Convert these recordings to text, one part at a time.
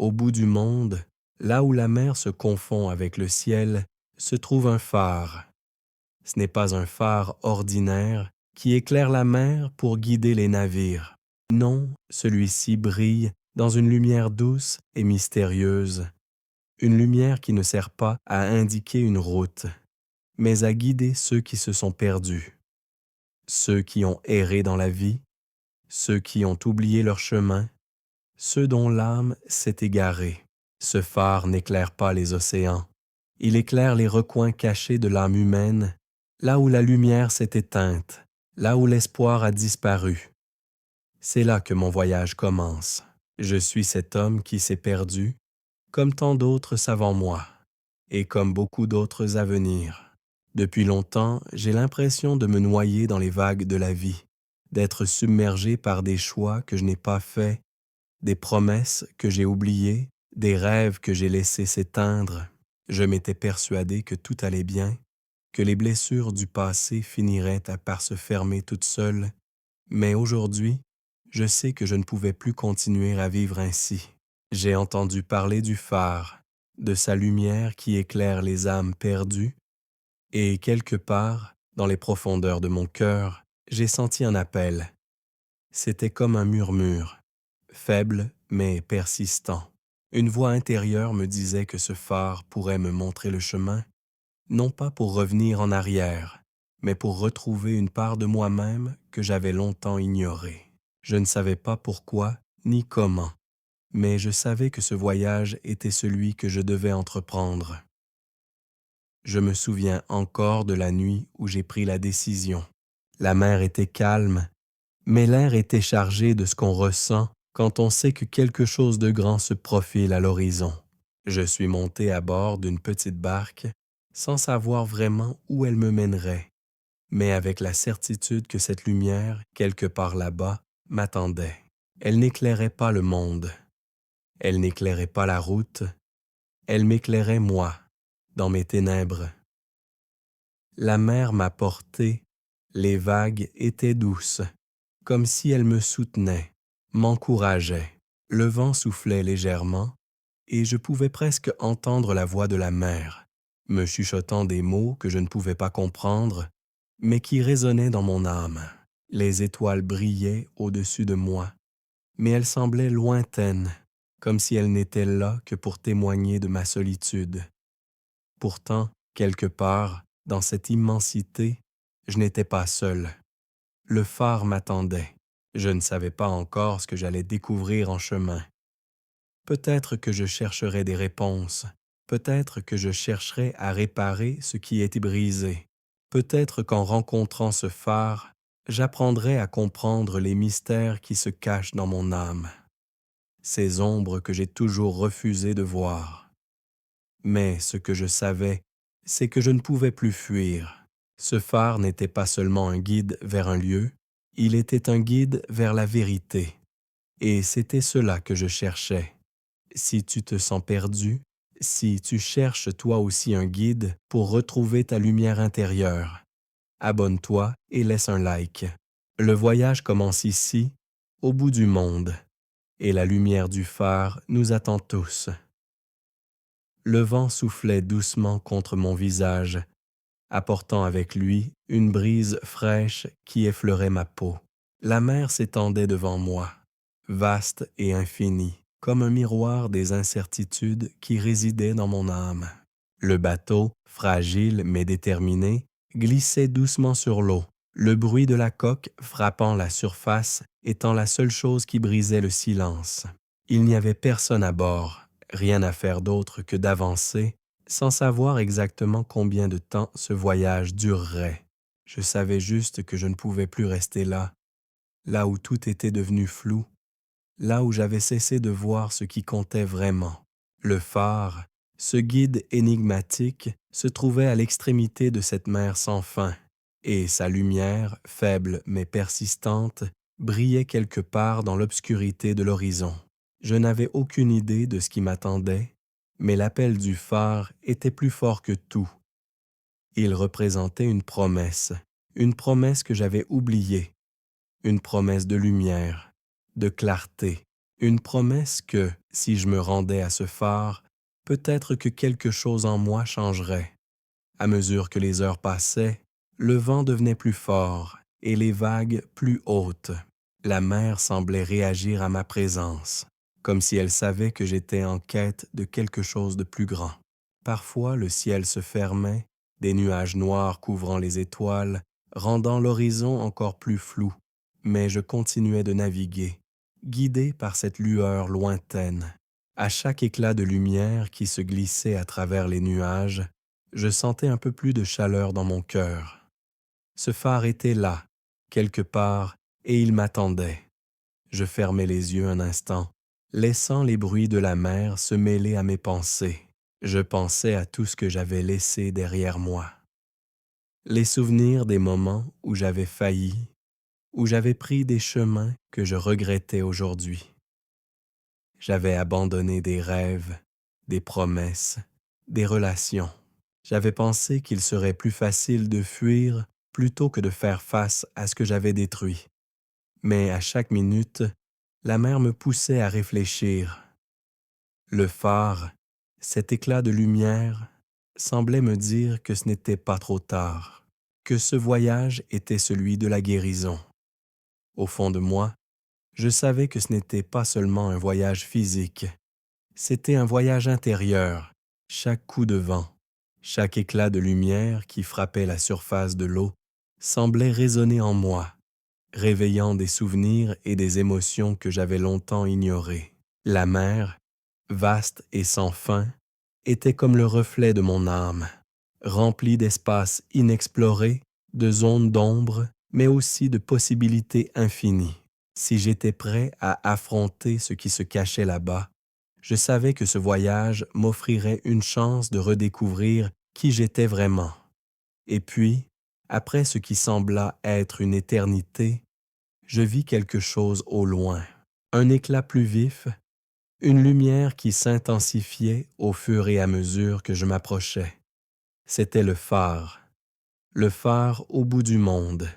Au bout du monde, là où la mer se confond avec le ciel, se trouve un phare. Ce n'est pas un phare ordinaire qui éclaire la mer pour guider les navires. Non, celui-ci brille dans une lumière douce et mystérieuse, une lumière qui ne sert pas à indiquer une route, mais à guider ceux qui se sont perdus, ceux qui ont erré dans la vie, ceux qui ont oublié leur chemin, ceux dont l'âme s'est égarée. Ce phare n'éclaire pas les océans, il éclaire les recoins cachés de l'âme humaine, là où la lumière s'est éteinte, là où l'espoir a disparu. C'est là que mon voyage commence. Je suis cet homme qui s'est perdu, comme tant d'autres avant moi, et comme beaucoup d'autres à venir. Depuis longtemps, j'ai l'impression de me noyer dans les vagues de la vie, d'être submergé par des choix que je n'ai pas faits, des promesses que j'ai oubliées, des rêves que j'ai laissés s'éteindre. Je m'étais persuadé que tout allait bien, que les blessures du passé finiraient par se fermer toutes seules, mais aujourd'hui, je sais que je ne pouvais plus continuer à vivre ainsi. J'ai entendu parler du phare, de sa lumière qui éclaire les âmes perdues, et quelque part, dans les profondeurs de mon cœur, j'ai senti un appel. C'était comme un murmure, faible mais persistant. Une voix intérieure me disait que ce phare pourrait me montrer le chemin, non pas pour revenir en arrière, mais pour retrouver une part de moi-même que j'avais longtemps ignorée. Je ne savais pas pourquoi ni comment, mais je savais que ce voyage était celui que je devais entreprendre. Je me souviens encore de la nuit où j'ai pris la décision. La mer était calme, mais l'air était chargé de ce qu'on ressent quand on sait que quelque chose de grand se profile à l'horizon. Je suis monté à bord d'une petite barque sans savoir vraiment où elle me mènerait, mais avec la certitude que cette lumière, quelque part là-bas, m'attendait. Elle n'éclairait pas le monde, elle n'éclairait pas la route, elle m'éclairait moi, dans mes ténèbres. La mer m'a porté, les vagues étaient douces, comme si elles me soutenaient, m'encourageaient. Le vent soufflait légèrement, et je pouvais presque entendre la voix de la mer, me chuchotant des mots que je ne pouvais pas comprendre, mais qui résonnaient dans mon âme. Les étoiles brillaient au-dessus de moi, mais elles semblaient lointaines, comme si elles n'étaient là que pour témoigner de ma solitude. Pourtant, quelque part, dans cette immensité, je n'étais pas seul. Le phare m'attendait. Je ne savais pas encore ce que j'allais découvrir en chemin. Peut-être que je chercherais des réponses. Peut-être que je chercherais à réparer ce qui était brisé. Peut-être qu'en rencontrant ce phare, j'apprendrais à comprendre les mystères qui se cachent dans mon âme, ces ombres que j'ai toujours refusé de voir. Mais ce que je savais, c'est que je ne pouvais plus fuir. Ce phare n'était pas seulement un guide vers un lieu, il était un guide vers la vérité. Et c'était cela que je cherchais. Si tu te sens perdu, si tu cherches toi aussi un guide pour retrouver ta lumière intérieure, abonne-toi et laisse un like. Le voyage commence ici, au bout du monde, et la lumière du phare nous attend tous. Le vent soufflait doucement contre mon visage, apportant avec lui une brise fraîche qui effleurait ma peau. La mer s'étendait devant moi, vaste et infinie, comme un miroir des incertitudes qui résidaient dans mon âme. Le bateau, fragile mais déterminé, glissait doucement sur l'eau, le bruit de la coque frappant la surface étant la seule chose qui brisait le silence. Il n'y avait personne à bord, rien à faire d'autre que d'avancer, sans savoir exactement combien de temps ce voyage durerait. Je savais juste que je ne pouvais plus rester là, là où tout était devenu flou, là où j'avais cessé de voir ce qui comptait vraiment. Le phare, ce guide énigmatique, se trouvait à l'extrémité de cette mer sans fin, et sa lumière, faible mais persistante, brillait quelque part dans l'obscurité de l'horizon. Je n'avais aucune idée de ce qui m'attendait, mais l'appel du phare était plus fort que tout. Il représentait une promesse que j'avais oubliée, une promesse de lumière, de clarté, une promesse que, si je me rendais à ce phare, peut-être que quelque chose en moi changerait. À mesure que les heures passaient, le vent devenait plus fort et les vagues plus hautes. La mer semblait réagir à ma présence, comme si elle savait que j'étais en quête de quelque chose de plus grand. Parfois, le ciel se fermait, des nuages noirs couvrant les étoiles, rendant l'horizon encore plus flou, mais je continuais de naviguer, guidé par cette lueur lointaine. À chaque éclat de lumière qui se glissait à travers les nuages, je sentais un peu plus de chaleur dans mon cœur. Ce phare était là, quelque part, et il m'attendait. Je fermai les yeux un instant, laissant les bruits de la mer se mêler à mes pensées. Je pensais à tout ce que j'avais laissé derrière moi. Les souvenirs des moments où j'avais failli, où j'avais pris des chemins que je regrettais aujourd'hui. J'avais abandonné des rêves, des promesses, des relations. J'avais pensé qu'il serait plus facile de fuir plutôt que de faire face à ce que j'avais détruit. Mais à chaque minute, la mer me poussait à réfléchir. Le phare, cet éclat de lumière, semblait me dire que ce n'était pas trop tard, que ce voyage était celui de la guérison. Au fond de moi, je savais que ce n'était pas seulement un voyage physique, c'était un voyage intérieur. Chaque coup de vent, chaque éclat de lumière qui frappait la surface de l'eau semblait résonner en moi, réveillant des souvenirs et des émotions que j'avais longtemps ignorées. La mer, vaste et sans fin, était comme le reflet de mon âme, remplie d'espaces inexplorés, de zones d'ombre, mais aussi de possibilités infinies. Si j'étais prêt à affronter ce qui se cachait là-bas, je savais que ce voyage m'offrirait une chance de redécouvrir qui j'étais vraiment. Et puis, après ce qui sembla être une éternité, je vis quelque chose au loin, un éclat plus vif, une lumière qui s'intensifiait au fur et à mesure que je m'approchais. C'était le phare au bout du monde.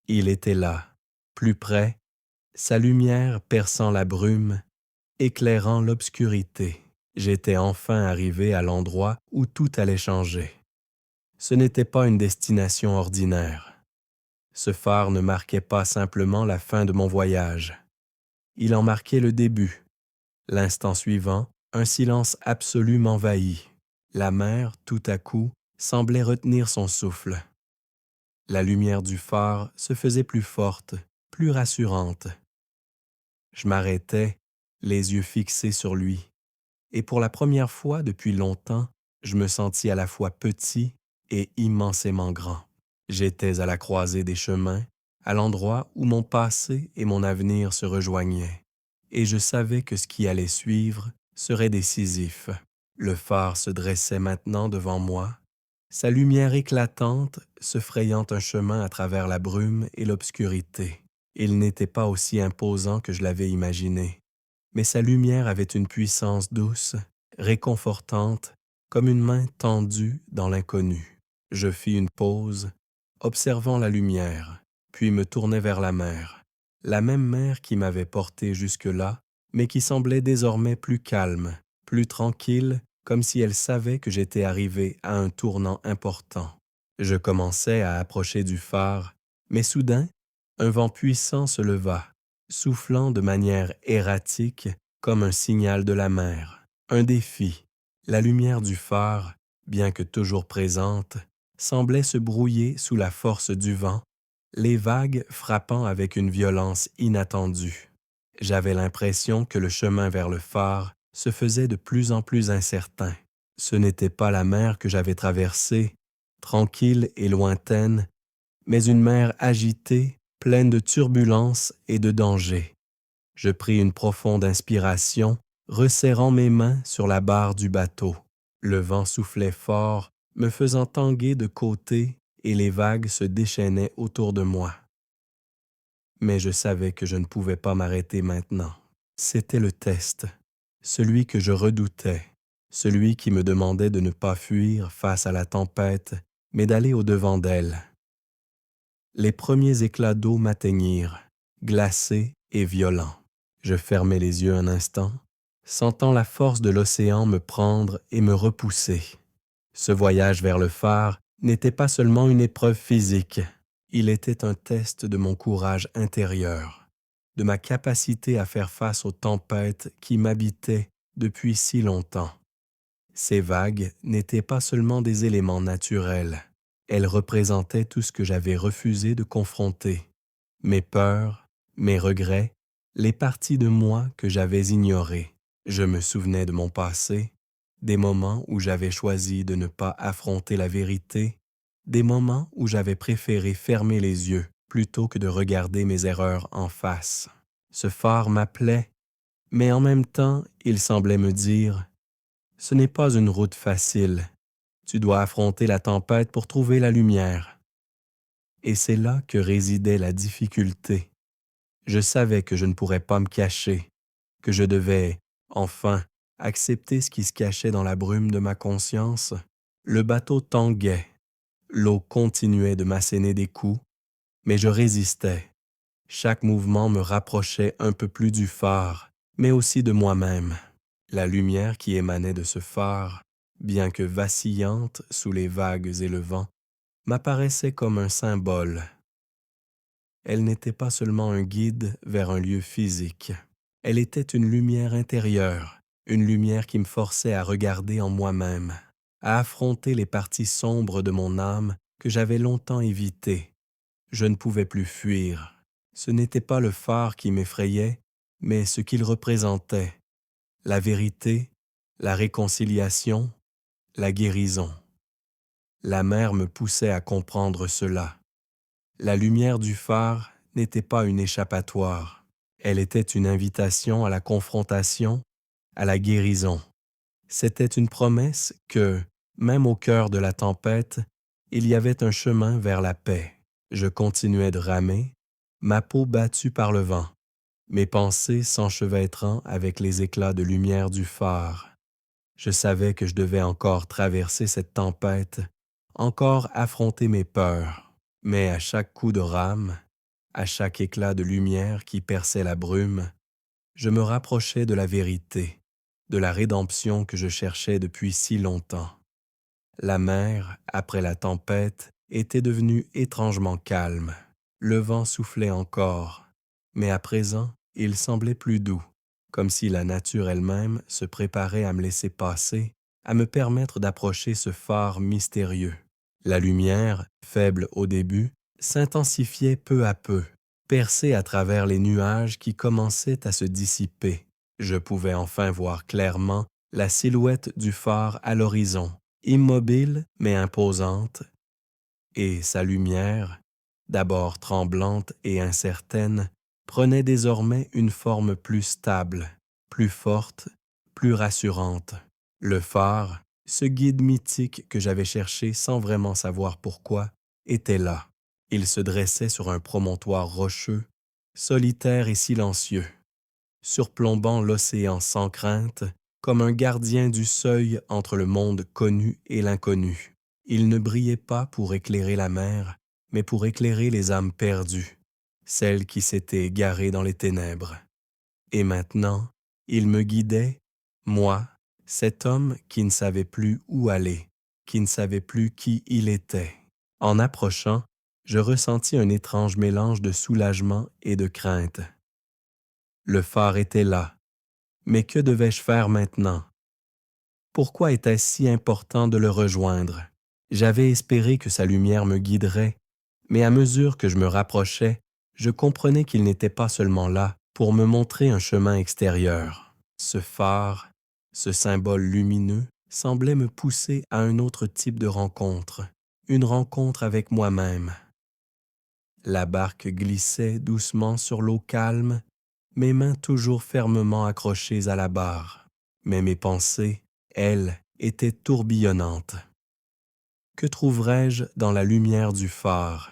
Il était là, plus près, sa lumière perçant la brume, éclairant l'obscurité. J'étais enfin arrivé à l'endroit où tout allait changer. Ce n'était pas une destination ordinaire. Ce phare ne marquait pas simplement la fin de mon voyage. Il en marquait le début. L'instant suivant, un silence absolu m'envahit. La mer, tout à coup, semblait retenir son souffle. La lumière du phare se faisait plus forte, plus rassurante. Je m'arrêtais, les yeux fixés sur lui, et pour la première fois depuis longtemps, je me sentis à la fois petit et immensément grand. J'étais à la croisée des chemins, à l'endroit où mon passé et mon avenir se rejoignaient, et je savais que ce qui allait suivre serait décisif. Le phare se dressait maintenant devant moi, sa lumière éclatante se frayant un chemin à travers la brume et l'obscurité. Il n'était pas aussi imposant que je l'avais imaginé, mais sa lumière avait une puissance douce, réconfortante, comme une main tendue dans l'inconnu. Je fis une pause, observant la lumière, puis me tournai vers la même mer qui m'avait porté jusque-là, mais qui semblait désormais plus calme, plus tranquille, comme si elle savait que j'étais arrivé à un tournant important. Je commençais à approcher du phare, mais soudain, un vent puissant se leva, soufflant de manière erratique comme un signal de la mer. Un défi. La lumière du phare, bien que toujours présente, semblait se brouiller sous la force du vent, les vagues frappant avec une violence inattendue. J'avais l'impression que le chemin vers le phare se faisait de plus en plus incertain. Ce n'était pas la mer que j'avais traversée, tranquille et lointaine, mais une mer agitée, pleine de turbulences et de dangers. Je pris une profonde inspiration, resserrant mes mains sur la barre du bateau. Le vent soufflait fort, me faisant tanguer de côté, et les vagues se déchaînaient autour de moi. Mais je savais que je ne pouvais pas m'arrêter maintenant. C'était le test, celui que je redoutais, celui qui me demandait de ne pas fuir face à la tempête, mais d'aller au-devant d'elle. Les premiers éclats d'eau m'atteignirent, glacés et violents. Je fermai les yeux un instant, sentant la force de l'océan me prendre et me repousser. Ce voyage vers le phare n'était pas seulement une épreuve physique, il était un test de mon courage intérieur, de ma capacité à faire face aux tempêtes qui m'habitaient depuis si longtemps. Ces vagues n'étaient pas seulement des éléments naturels, elles représentaient tout ce que j'avais refusé de confronter, mes peurs, mes regrets, les parties de moi que j'avais ignorées. Je me souvenais de mon passé, des moments où j'avais choisi de ne pas affronter la vérité, des moments où j'avais préféré fermer les yeux plutôt que de regarder mes erreurs en face. Ce phare m'appelait, mais en même temps, il semblait me dire « Ce n'est pas une route facile. Tu dois affronter la tempête pour trouver la lumière. » Et c'est là que résidait la difficulté. Je savais que je ne pourrais pas me cacher, que je devais, enfin, accepter ce qui se cachait dans la brume de ma conscience. Le bateau tanguait, l'eau continuait de m'asséner des coups, mais je résistais. Chaque mouvement me rapprochait un peu plus du phare, mais aussi de moi-même. La lumière qui émanait de ce phare, bien que vacillante sous les vagues et le vent, m'apparaissait comme un symbole. Elle n'était pas seulement un guide vers un lieu physique. Elle était une lumière intérieure, une lumière qui me forçait à regarder en moi-même, à affronter les parties sombres de mon âme que j'avais longtemps évitées. Je ne pouvais plus fuir. Ce n'était pas le phare qui m'effrayait, mais ce qu'il représentait. La vérité, la réconciliation, la guérison. La mer me poussait à comprendre cela. La lumière du phare n'était pas une échappatoire. Elle était une invitation à la confrontation, à la guérison. C'était une promesse que, même au cœur de la tempête, il y avait un chemin vers la paix. Je continuais de ramer, ma peau battue par le vent, mes pensées s'enchevêtrant avec les éclats de lumière du phare. Je savais que je devais encore traverser cette tempête, encore affronter mes peurs, mais à chaque coup de rame, à chaque éclat de lumière qui perçait la brume, je me rapprochais de la vérité, de la rédemption que je cherchais depuis si longtemps. La mer, après la tempête, était devenue étrangement calme. Le vent soufflait encore, mais à présent, il semblait plus doux, comme si la nature elle-même se préparait à me laisser passer, à me permettre d'approcher ce phare mystérieux. La lumière, faible au début, s'intensifiait peu à peu, percée à travers les nuages qui commençaient à se dissiper. Je pouvais enfin voir clairement la silhouette du phare à l'horizon, immobile mais imposante, et sa lumière, d'abord tremblante et incertaine, prenait désormais une forme plus stable, plus forte, plus rassurante. Le phare, ce guide mythique que j'avais cherché sans vraiment savoir pourquoi, était là. Il se dressait sur un promontoire rocheux, solitaire et silencieux, surplombant l'océan sans crainte, comme un gardien du seuil entre le monde connu et l'inconnu. Il ne brillait pas pour éclairer la mer, mais pour éclairer les âmes perdues, celles qui s'étaient égarées dans les ténèbres. Et maintenant, il me guidait, moi, cet homme qui ne savait plus où aller, qui ne savait plus qui il était. En approchant, je ressentis un étrange mélange de soulagement et de crainte. Le phare était là, mais que devais-je faire maintenant? Pourquoi était-ce si important de le rejoindre? J'avais espéré que sa lumière me guiderait, mais à mesure que je me rapprochais, je comprenais qu'il n'était pas seulement là pour me montrer un chemin extérieur. Ce phare, ce symbole lumineux, semblait me pousser à un autre type de rencontre, une rencontre avec moi-même. La barque glissait doucement sur l'eau calme, mes mains toujours fermement accrochées à la barre, mais mes pensées, elles, étaient tourbillonnantes. Que trouverais-je dans la lumière du phare?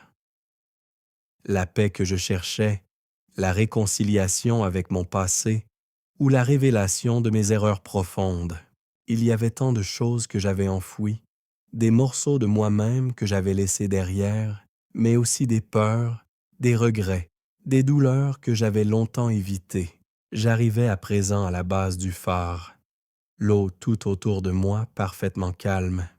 La paix que je cherchais, la réconciliation avec mon passé ou la révélation de mes erreurs profondes. Il y avait tant de choses que j'avais enfouies, des morceaux de moi-même que j'avais laissés derrière, mais aussi des peurs, des regrets, des douleurs que j'avais longtemps évitées. J'arrivais à présent à la base du phare, l'eau tout autour de moi parfaitement calme.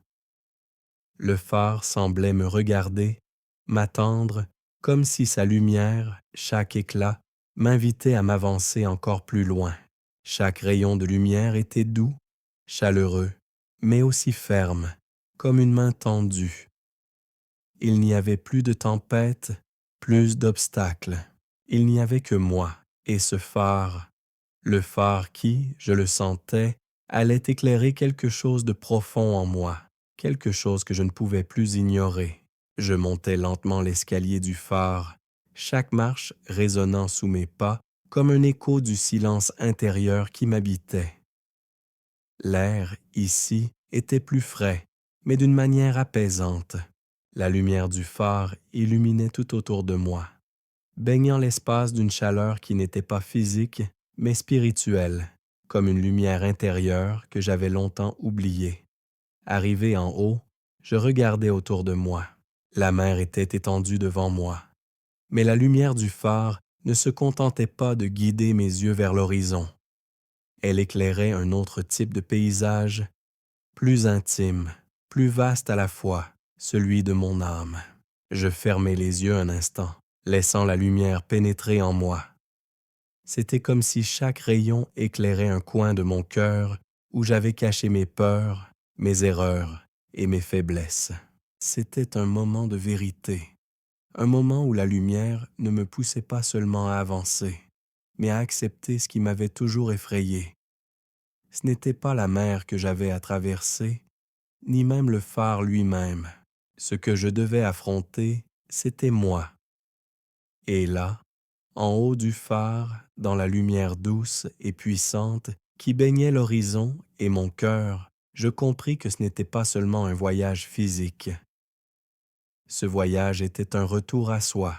Le phare semblait me regarder, m'attendre, comme si sa lumière, chaque éclat, m'invitait à m'avancer encore plus loin. Chaque rayon de lumière était doux, chaleureux, mais aussi ferme, comme une main tendue. Il n'y avait plus de tempête, plus d'obstacles. Il n'y avait que moi et ce phare, le phare qui, je le sentais, allait éclairer quelque chose de profond en moi, quelque chose que je ne pouvais plus ignorer. Je montais lentement l'escalier du phare, chaque marche résonnant sous mes pas comme un écho du silence intérieur qui m'habitait. L'air, ici, était plus frais, mais d'une manière apaisante. La lumière du phare illuminait tout autour de moi, baignant l'espace d'une chaleur qui n'était pas physique, mais spirituelle, comme une lumière intérieure que j'avais longtemps oubliée. Arrivé en haut, je regardais autour de moi. La mer était étendue devant moi, mais la lumière du phare ne se contentait pas de guider mes yeux vers l'horizon. Elle éclairait un autre type de paysage, plus intime, plus vaste à la fois, celui de mon âme. Je fermai les yeux un instant, laissant la lumière pénétrer en moi. C'était comme si chaque rayon éclairait un coin de mon cœur où j'avais caché mes peurs, mes erreurs et mes faiblesses. C'était un moment de vérité, un moment où la lumière ne me poussait pas seulement à avancer, mais à accepter ce qui m'avait toujours effrayé. Ce n'était pas la mer que j'avais à traverser, ni même le phare lui-même. Ce que je devais affronter, c'était moi. Et là, en haut du phare, dans la lumière douce et puissante qui baignait l'horizon et mon cœur, je compris que ce n'était pas seulement un voyage physique. Ce voyage était un retour à soi,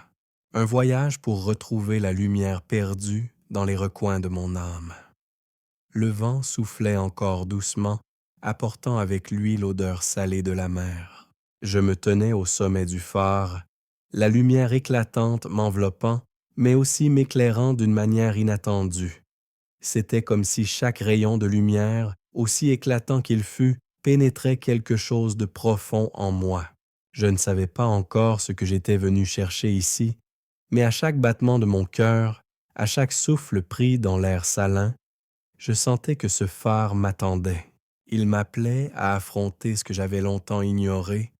un voyage pour retrouver la lumière perdue dans les recoins de mon âme. Le vent soufflait encore doucement, apportant avec lui l'odeur salée de la mer. Je me tenais au sommet du phare, la lumière éclatante m'enveloppant, mais aussi m'éclairant d'une manière inattendue. C'était comme si chaque rayon de lumière, aussi éclatant qu'il fût, pénétrait quelque chose de profond en moi. Je ne savais pas encore ce que j'étais venu chercher ici, mais à chaque battement de mon cœur, à chaque souffle pris dans l'air salin, je sentais que ce phare m'attendait. Il m'appelait à affronter ce que j'avais longtemps ignoré,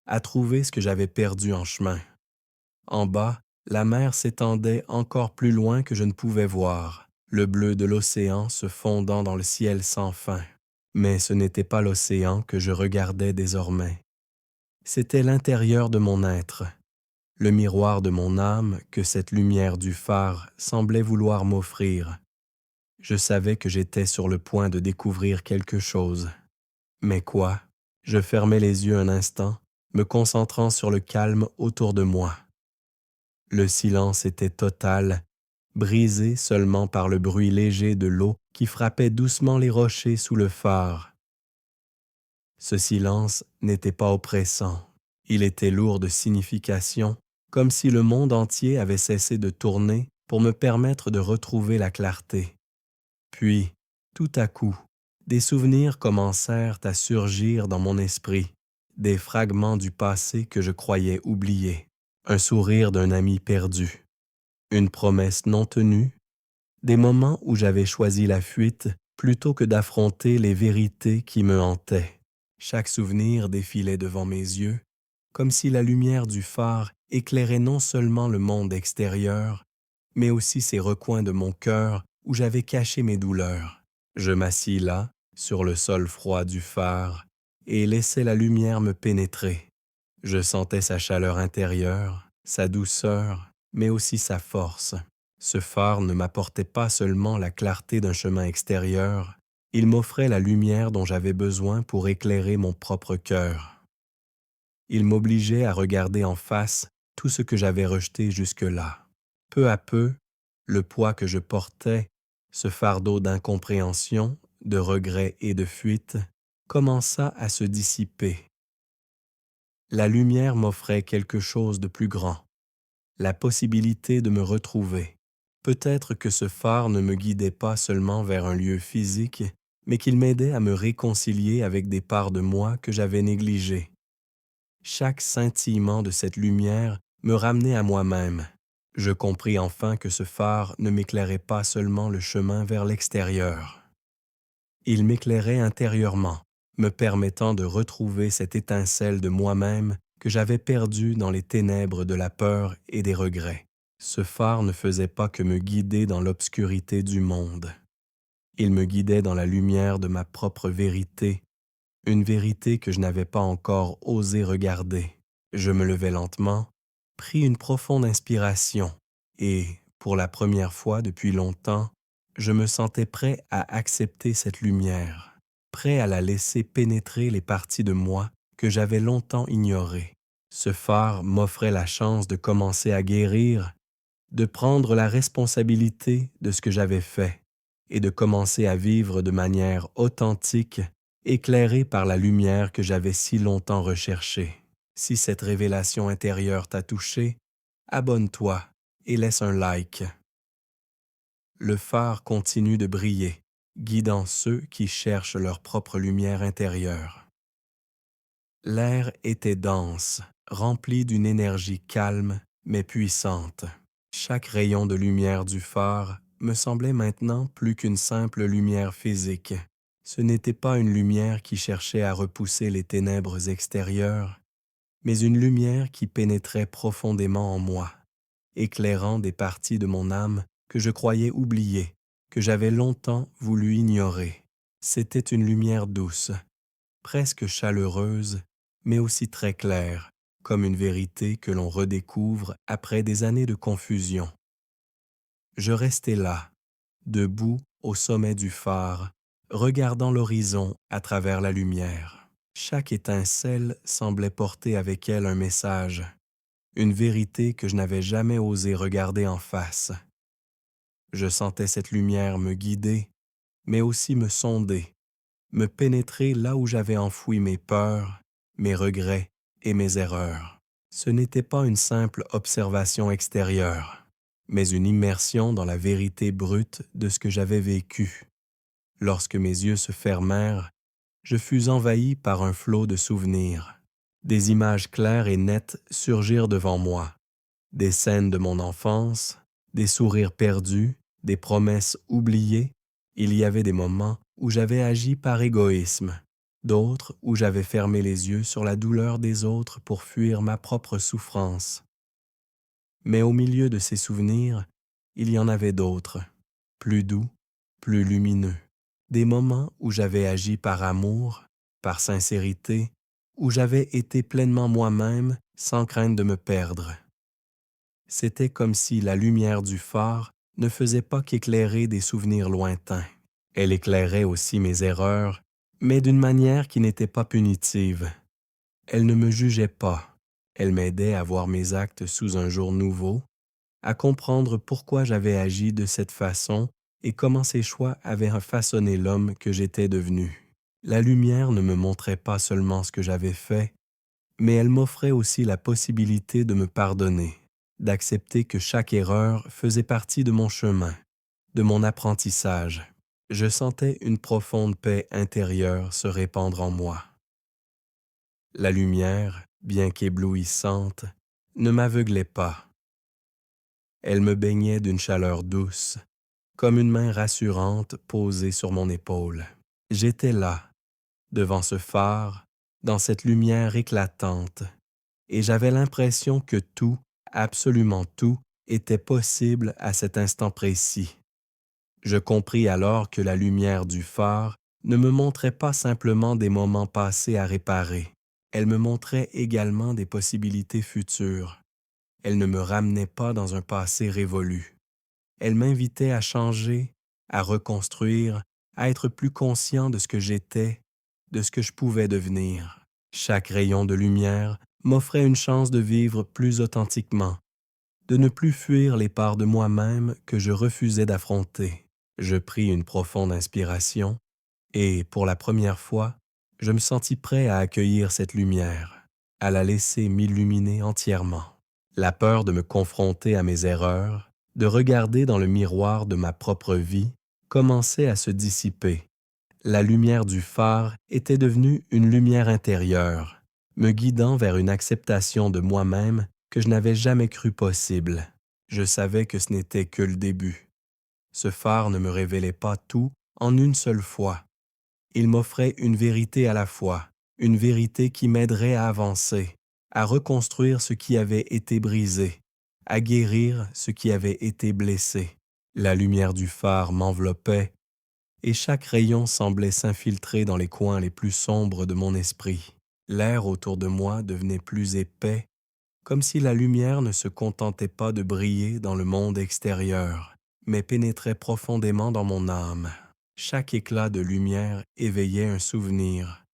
à trouver ce que j'avais perdu en chemin. En bas, la mer s'étendait encore plus loin que je ne pouvais voir, le bleu de l'océan se fondant dans le ciel sans fin. Mais ce n'était pas l'océan que je regardais désormais. C'était l'intérieur de mon être, le miroir de mon âme que cette lumière du phare semblait vouloir m'offrir. Je savais que j'étais sur le point de découvrir quelque chose. Mais quoi? Je fermai les yeux un instant, me concentrant sur le calme autour de moi. Le silence était total, brisé seulement par le bruit léger de l'eau qui frappait doucement les rochers sous le phare. Ce silence n'était pas oppressant, il était lourd de signification, comme si le monde entier avait cessé de tourner pour me permettre de retrouver la clarté. Puis, tout à coup, des souvenirs commencèrent à surgir dans mon esprit, des fragments du passé que je croyais oubliés, un sourire d'un ami perdu, une promesse non tenue, des moments où j'avais choisi la fuite plutôt que d'affronter les vérités qui me hantaient. Chaque souvenir défilait devant mes yeux, comme si la lumière du phare éclairait non seulement le monde extérieur, mais aussi ces recoins de mon cœur où j'avais caché mes douleurs. Je m'assis là, sur le sol froid du phare, et laissai la lumière me pénétrer. Je sentais sa chaleur intérieure, sa douceur, mais aussi sa force. Ce phare ne m'apportait pas seulement la clarté d'un chemin extérieur, il m'offrait la lumière dont j'avais besoin pour éclairer mon propre cœur. Il m'obligeait à regarder en face tout ce que j'avais rejeté jusque-là. Peu à peu, le poids que je portais, ce fardeau d'incompréhension, de regret et de fuite, commença à se dissiper. La lumière m'offrait quelque chose de plus grand, la possibilité de me retrouver, Peut-être que ce phare ne me guidait pas seulement vers un lieu physique, mais qu'il m'aidait à me réconcilier avec des parts de moi que j'avais négligées. Chaque scintillement de cette lumière me ramenait à moi-même. Je compris enfin que ce phare ne m'éclairait pas seulement le chemin vers l'extérieur. Il m'éclairait intérieurement, me permettant de retrouver cette étincelle de moi-même que j'avais perdue dans les ténèbres de la peur et des regrets. Ce phare ne faisait pas que me guider dans l'obscurité du monde. Il me guidait dans la lumière de ma propre vérité, une vérité que je n'avais pas encore osé regarder. Je me levai lentement, pris une profonde inspiration et, pour la première fois depuis longtemps, je me sentais prêt à accepter cette lumière, prêt à la laisser pénétrer les parties de moi que j'avais longtemps ignorées. Ce phare m'offrait la chance de commencer à guérir, de prendre la responsabilité de ce que j'avais fait et de commencer à vivre de manière authentique, éclairé par la lumière que j'avais si longtemps recherchée. Si cette révélation intérieure t'a touché, abonne-toi et laisse un like. Le phare continue de briller, guidant ceux qui cherchent leur propre lumière intérieure. L'air était dense, rempli d'une énergie calme mais puissante. Chaque rayon de lumière du phare me semblait maintenant plus qu'une simple lumière physique. Ce n'était pas une lumière qui cherchait à repousser les ténèbres extérieures, mais une lumière qui pénétrait profondément en moi, éclairant des parties de mon âme que je croyais oubliées, que j'avais longtemps voulu ignorer. C'était une lumière douce, presque chaleureuse, mais aussi très claire, comme une vérité que l'on redécouvre après des années de confusion. Je restai là, debout au sommet du phare, regardant l'horizon à travers la lumière. Chaque étincelle semblait porter avec elle un message, une vérité que je n'avais jamais osé regarder en face. Je sentais cette lumière me guider, mais aussi me sonder, me pénétrer là où j'avais enfoui mes peurs, mes regrets et mes erreurs. Ce n'était pas une simple observation extérieure, mais une immersion dans la vérité brute de ce que j'avais vécu. Lorsque mes yeux se fermèrent, je fus envahi par un flot de souvenirs. Des images claires et nettes surgirent devant moi, des scènes de mon enfance, des sourires perdus, des promesses oubliées. Il y avait des moments où j'avais agi par égoïsme, d'autres où j'avais fermé les yeux sur la douleur des autres pour fuir ma propre souffrance. Mais au milieu de ces souvenirs, il y en avait d'autres, plus doux, plus lumineux. Des moments où j'avais agi par amour, par sincérité, où j'avais été pleinement moi-même sans crainte de me perdre. C'était comme si la lumière du phare ne faisait pas qu'éclairer des souvenirs lointains. Elle éclairait aussi mes erreurs, mais d'une manière qui n'était pas punitive. Elle ne me jugeait pas. Elle m'aidait à voir mes actes sous un jour nouveau, à comprendre pourquoi j'avais agi de cette façon et comment ces choix avaient façonné l'homme que j'étais devenu. La lumière ne me montrait pas seulement ce que j'avais fait, mais elle m'offrait aussi la possibilité de me pardonner, d'accepter que chaque erreur faisait partie de mon chemin, de mon apprentissage. Je sentais une profonde paix intérieure se répandre en moi. La lumière, bien qu'éblouissante, ne m'aveuglait pas. Elle me baignait d'une chaleur douce, comme une main rassurante posée sur mon épaule. J'étais là, devant ce phare, dans cette lumière éclatante, et j'avais l'impression que tout, absolument tout, était possible à cet instant précis. Je compris alors que la lumière du phare ne me montrait pas simplement des moments passés à réparer, elle me montrait également des possibilités futures. Elle ne me ramenait pas dans un passé révolu. Elle m'invitait à changer, à reconstruire, à être plus conscient de ce que j'étais, de ce que je pouvais devenir. Chaque rayon de lumière m'offrait une chance de vivre plus authentiquement, de ne plus fuir les parts de moi-même que je refusais d'affronter. Je pris une profonde inspiration et, pour la première fois, je me sentis prêt à accueillir cette lumière, à la laisser m'illuminer entièrement. La peur de me confronter à mes erreurs, de regarder dans le miroir de ma propre vie, commençait à se dissiper. La lumière du phare était devenue une lumière intérieure, me guidant vers une acceptation de moi-même que je n'avais jamais cru possible. Je savais que ce n'était que le début. Ce phare ne me révélait pas tout en une seule fois. Il m'offrait une vérité à la fois, une vérité qui m'aiderait à avancer, à reconstruire ce qui avait été brisé, à guérir ce qui avait été blessé. La lumière du phare m'enveloppait et chaque rayon semblait s'infiltrer dans les coins les plus sombres de mon esprit. L'air autour de moi devenait plus épais, comme si la lumière ne se contentait pas de briller dans le monde extérieur, mais pénétrait profondément dans mon âme. Chaque éclat de lumière éveillait un souvenir,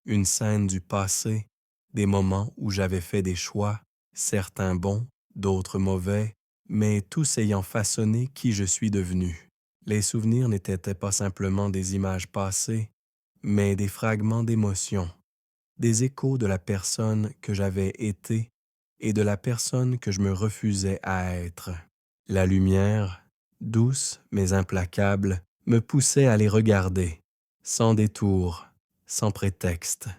une scène du passé, des moments où j'avais fait des choix, certains bons, d'autres mauvais, mais tous ayant façonné qui je suis devenu. Les souvenirs n'étaient pas simplement des images passées, mais des fragments d'émotions, des échos de la personne que j'avais été et de la personne que je me refusais à être. La lumière, douce mais implacable, me poussait à les regarder, sans détour, sans prétexte.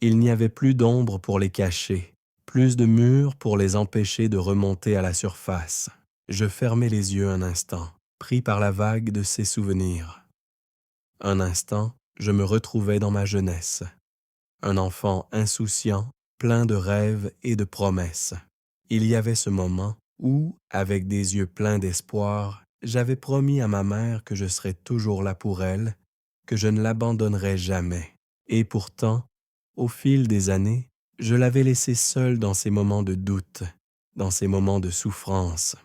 Il n'y avait plus d'ombre pour les cacher, plus de murs pour les empêcher de remonter à la surface. Je fermai les yeux un instant, pris par la vague de ces souvenirs. Un instant, je me retrouvais dans ma jeunesse, un enfant insouciant, plein de rêves et de promesses. Il y avait ce moment où, avec des yeux pleins d'espoir, j'avais promis à ma mère que je serais toujours là pour elle, que je ne l'abandonnerais jamais. Et pourtant, au fil des années, je l'avais laissée seule dans ces moments de doute, dans ces moments de souffrance.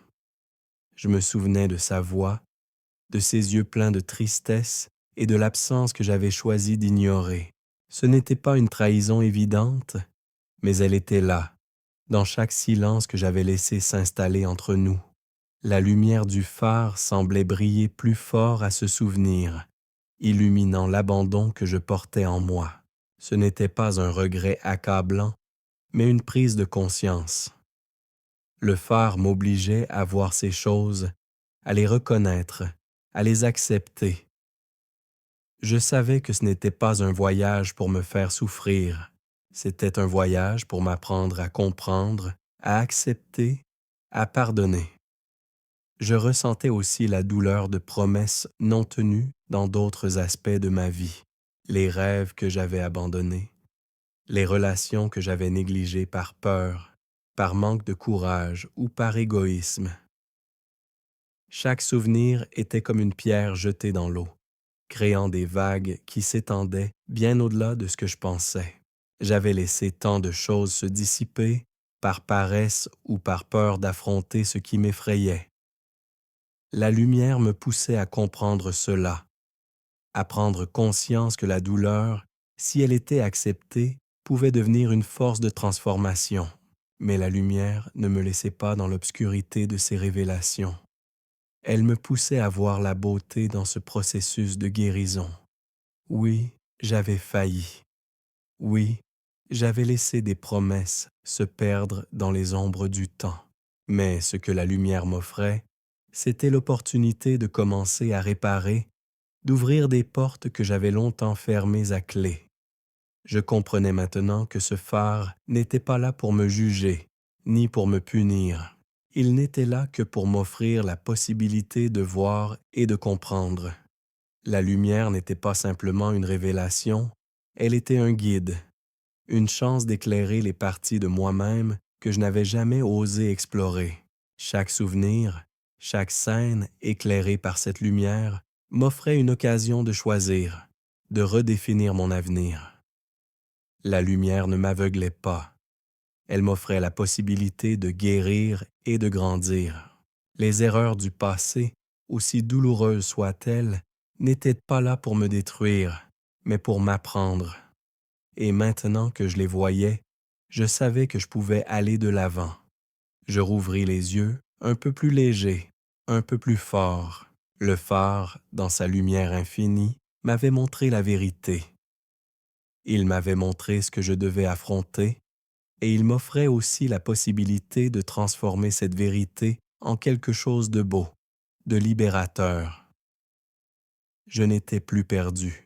Je me souvenais de sa voix, de ses yeux pleins de tristesse et de l'absence que j'avais choisi d'ignorer. Ce n'était pas une trahison évidente, mais elle était là, dans chaque silence que j'avais laissé s'installer entre nous. La lumière du phare semblait briller plus fort à ce souvenir, illuminant l'abandon que je portais en moi. Ce n'était pas un regret accablant, mais une prise de conscience. Le phare m'obligeait à voir ces choses, à les reconnaître, à les accepter. Je savais que ce n'était pas un voyage pour me faire souffrir, c'était un voyage pour m'apprendre à comprendre, à accepter, à pardonner. Je ressentais aussi la douleur de promesses non tenues dans d'autres aspects de ma vie, les rêves que j'avais abandonnés, les relations que j'avais négligées par peur, par manque de courage ou par égoïsme. Chaque souvenir était comme une pierre jetée dans l'eau, créant des vagues qui s'étendaient bien au-delà de ce que je pensais. J'avais laissé tant de choses se dissiper par paresse ou par peur d'affronter ce qui m'effrayait. La lumière me poussait à comprendre cela, à prendre conscience que la douleur, si elle était acceptée, pouvait devenir une force de transformation. Mais la lumière ne me laissait pas dans l'obscurité de ces révélations. Elle me poussait à voir la beauté dans ce processus de guérison. Oui, j'avais failli. Oui, j'avais laissé des promesses se perdre dans les ombres du temps. Mais ce que la lumière m'offrait, c'était l'opportunité de commencer à réparer, d'ouvrir des portes que j'avais longtemps fermées à clé. Je comprenais maintenant que ce phare n'était pas là pour me juger, ni pour me punir. Il n'était là que pour m'offrir la possibilité de voir et de comprendre. La lumière n'était pas simplement une révélation, elle était un guide, une chance d'éclairer les parties de moi-même que je n'avais jamais osé explorer. Chaque souvenir, chaque scène éclairée par cette lumière m'offrait une occasion de choisir, de redéfinir mon avenir. La lumière ne m'aveuglait pas. Elle m'offrait la possibilité de guérir et de grandir. Les erreurs du passé, aussi douloureuses soient-elles, n'étaient pas là pour me détruire, mais pour m'apprendre. Et maintenant que je les voyais, je savais que je pouvais aller de l'avant. Je rouvris les yeux, un peu plus léger, un peu plus fort. Le phare, dans sa lumière infinie, m'avait montré la vérité. Il m'avait montré ce que je devais affronter, et il m'offrait aussi la possibilité de transformer cette vérité en quelque chose de beau, de libérateur. Je n'étais plus perdu.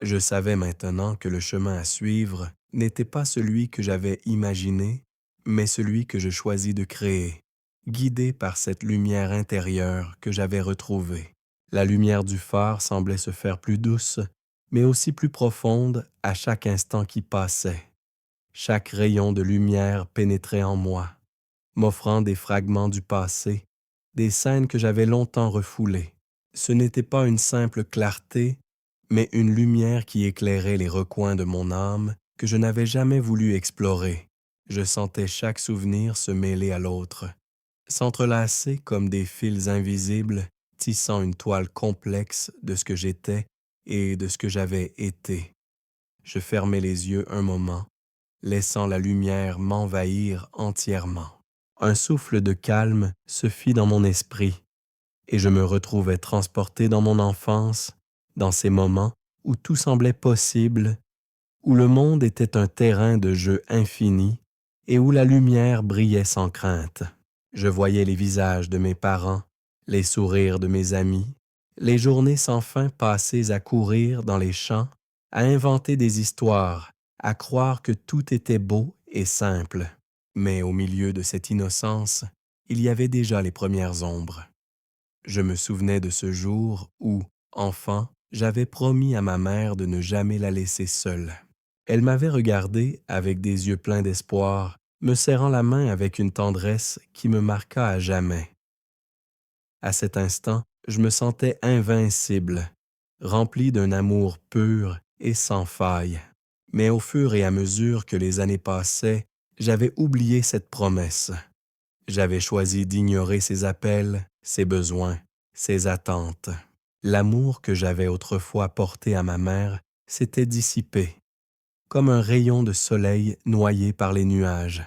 Je savais maintenant que le chemin à suivre n'était pas celui que j'avais imaginé, mais celui que je choisis de créer, guidé par cette lumière intérieure que j'avais retrouvée. La lumière du phare semblait se faire plus douce, mais aussi plus profonde à chaque instant qui passait. Chaque rayon de lumière pénétrait en moi, m'offrant des fragments du passé, des scènes que j'avais longtemps refoulées. Ce n'était pas une simple clarté, mais une lumière qui éclairait les recoins de mon âme que je n'avais jamais voulu explorer. Je sentais chaque souvenir se mêler à l'autre, s'entrelacer comme des fils invisibles, tissant une toile complexe de ce que j'étais et de ce que j'avais été. Je fermai les yeux un moment, laissant la lumière m'envahir entièrement. Un souffle de calme se fit dans mon esprit, et je me retrouvais transporté dans mon enfance, dans ces moments où tout semblait possible, où le monde était un terrain de jeu infini et où la lumière brillait sans crainte. Je voyais les visages de mes parents, les sourires de mes amis, les journées sans fin passées à courir dans les champs, à inventer des histoires, à croire que tout était beau et simple. Mais au milieu de cette innocence, il y avait déjà les premières ombres. Je me souvenais de ce jour où, enfant, j'avais promis à ma mère de ne jamais la laisser seule. Elle m'avait regardé avec des yeux pleins d'espoir, me serrant la main avec une tendresse qui me marqua à jamais. À cet instant, je me sentais invincible, rempli d'un amour pur et sans faille. Mais au fur et à mesure que les années passaient, j'avais oublié cette promesse. J'avais choisi d'ignorer ses appels, ses besoins, ses attentes. L'amour que j'avais autrefois porté à ma mère s'était dissipé, comme un rayon de soleil noyé par les nuages.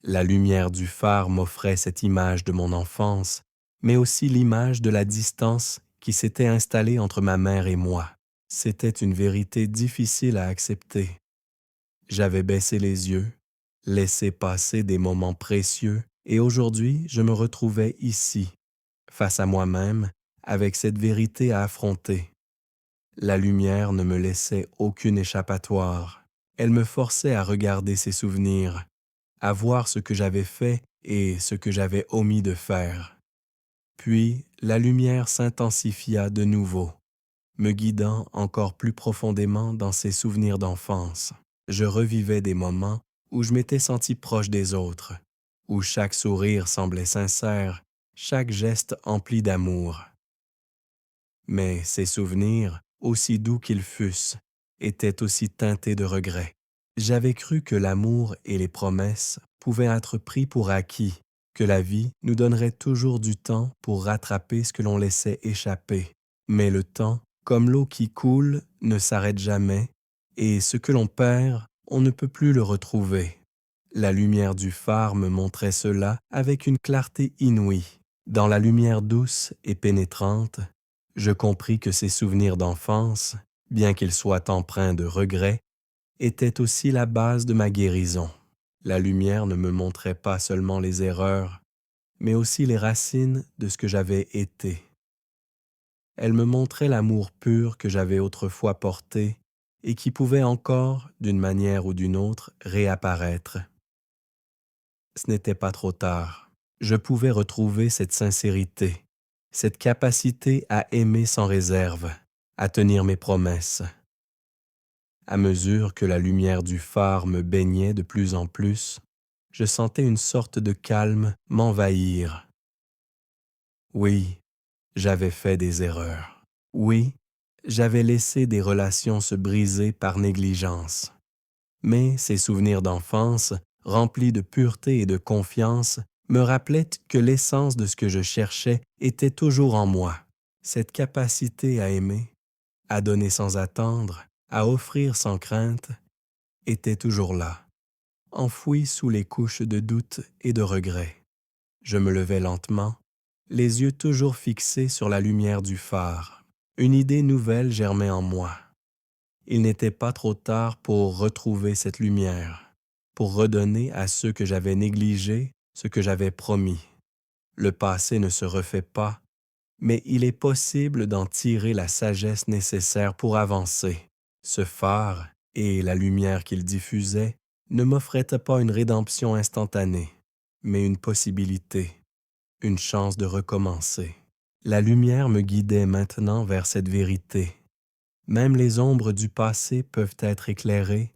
La lumière du phare m'offrait cette image de mon enfance, mais aussi l'image de la distance qui s'était installée entre ma mère et moi. C'était une vérité difficile à accepter. J'avais baissé les yeux, laissé passer des moments précieux, et aujourd'hui je me retrouvais ici, face à moi-même, avec cette vérité à affronter. La lumière ne me laissait aucune échappatoire. Elle me forçait à regarder ses souvenirs, à voir ce que j'avais fait et ce que j'avais omis de faire. Puis la lumière s'intensifia de nouveau, me guidant encore plus profondément dans ses souvenirs d'enfance. Je revivais des moments où je m'étais senti proche des autres, où chaque sourire semblait sincère, chaque geste empli d'amour. Mais ces souvenirs, aussi doux qu'ils fussent, étaient aussi teintés de regrets. J'avais cru que l'amour et les promesses pouvaient être pris pour acquis, que la vie nous donnerait toujours du temps pour rattraper ce que l'on laissait échapper. Mais le temps, comme l'eau qui coule, ne s'arrête jamais, et ce que l'on perd, on ne peut plus le retrouver. La lumière du phare me montrait cela avec une clarté inouïe. Dans la lumière douce et pénétrante, je compris que ces souvenirs d'enfance, bien qu'ils soient empreints de regrets, étaient aussi la base de ma guérison. La lumière ne me montrait pas seulement les erreurs, mais aussi les racines de ce que j'avais été. Elle me montrait l'amour pur que j'avais autrefois porté et qui pouvait encore, d'une manière ou d'une autre, réapparaître. Ce n'était pas trop tard. Je pouvais retrouver cette sincérité, cette capacité à aimer sans réserve, à tenir mes promesses. À mesure que la lumière du phare me baignait de plus en plus, je sentais une sorte de calme m'envahir. Oui, j'avais fait des erreurs. Oui, j'avais laissé des relations se briser par négligence. Mais ces souvenirs d'enfance, remplis de pureté et de confiance, me rappelait que l'essence de ce que je cherchais était toujours en moi. Cette capacité à aimer, à donner sans attendre, à offrir sans crainte, était toujours là, enfouie sous les couches de doute et de regret. Je me levais lentement, les yeux toujours fixés sur la lumière du phare. Une idée nouvelle germait en moi. Il n'était pas trop tard pour retrouver cette lumière, pour redonner à ceux que j'avais négligés ce que j'avais promis. Le passé ne se refait pas, mais il est possible d'en tirer la sagesse nécessaire pour avancer. Ce phare et la lumière qu'il diffusait ne m'offraient pas une rédemption instantanée, mais une possibilité, une chance de recommencer. La lumière me guidait maintenant vers cette vérité. Même les ombres du passé peuvent être éclairées,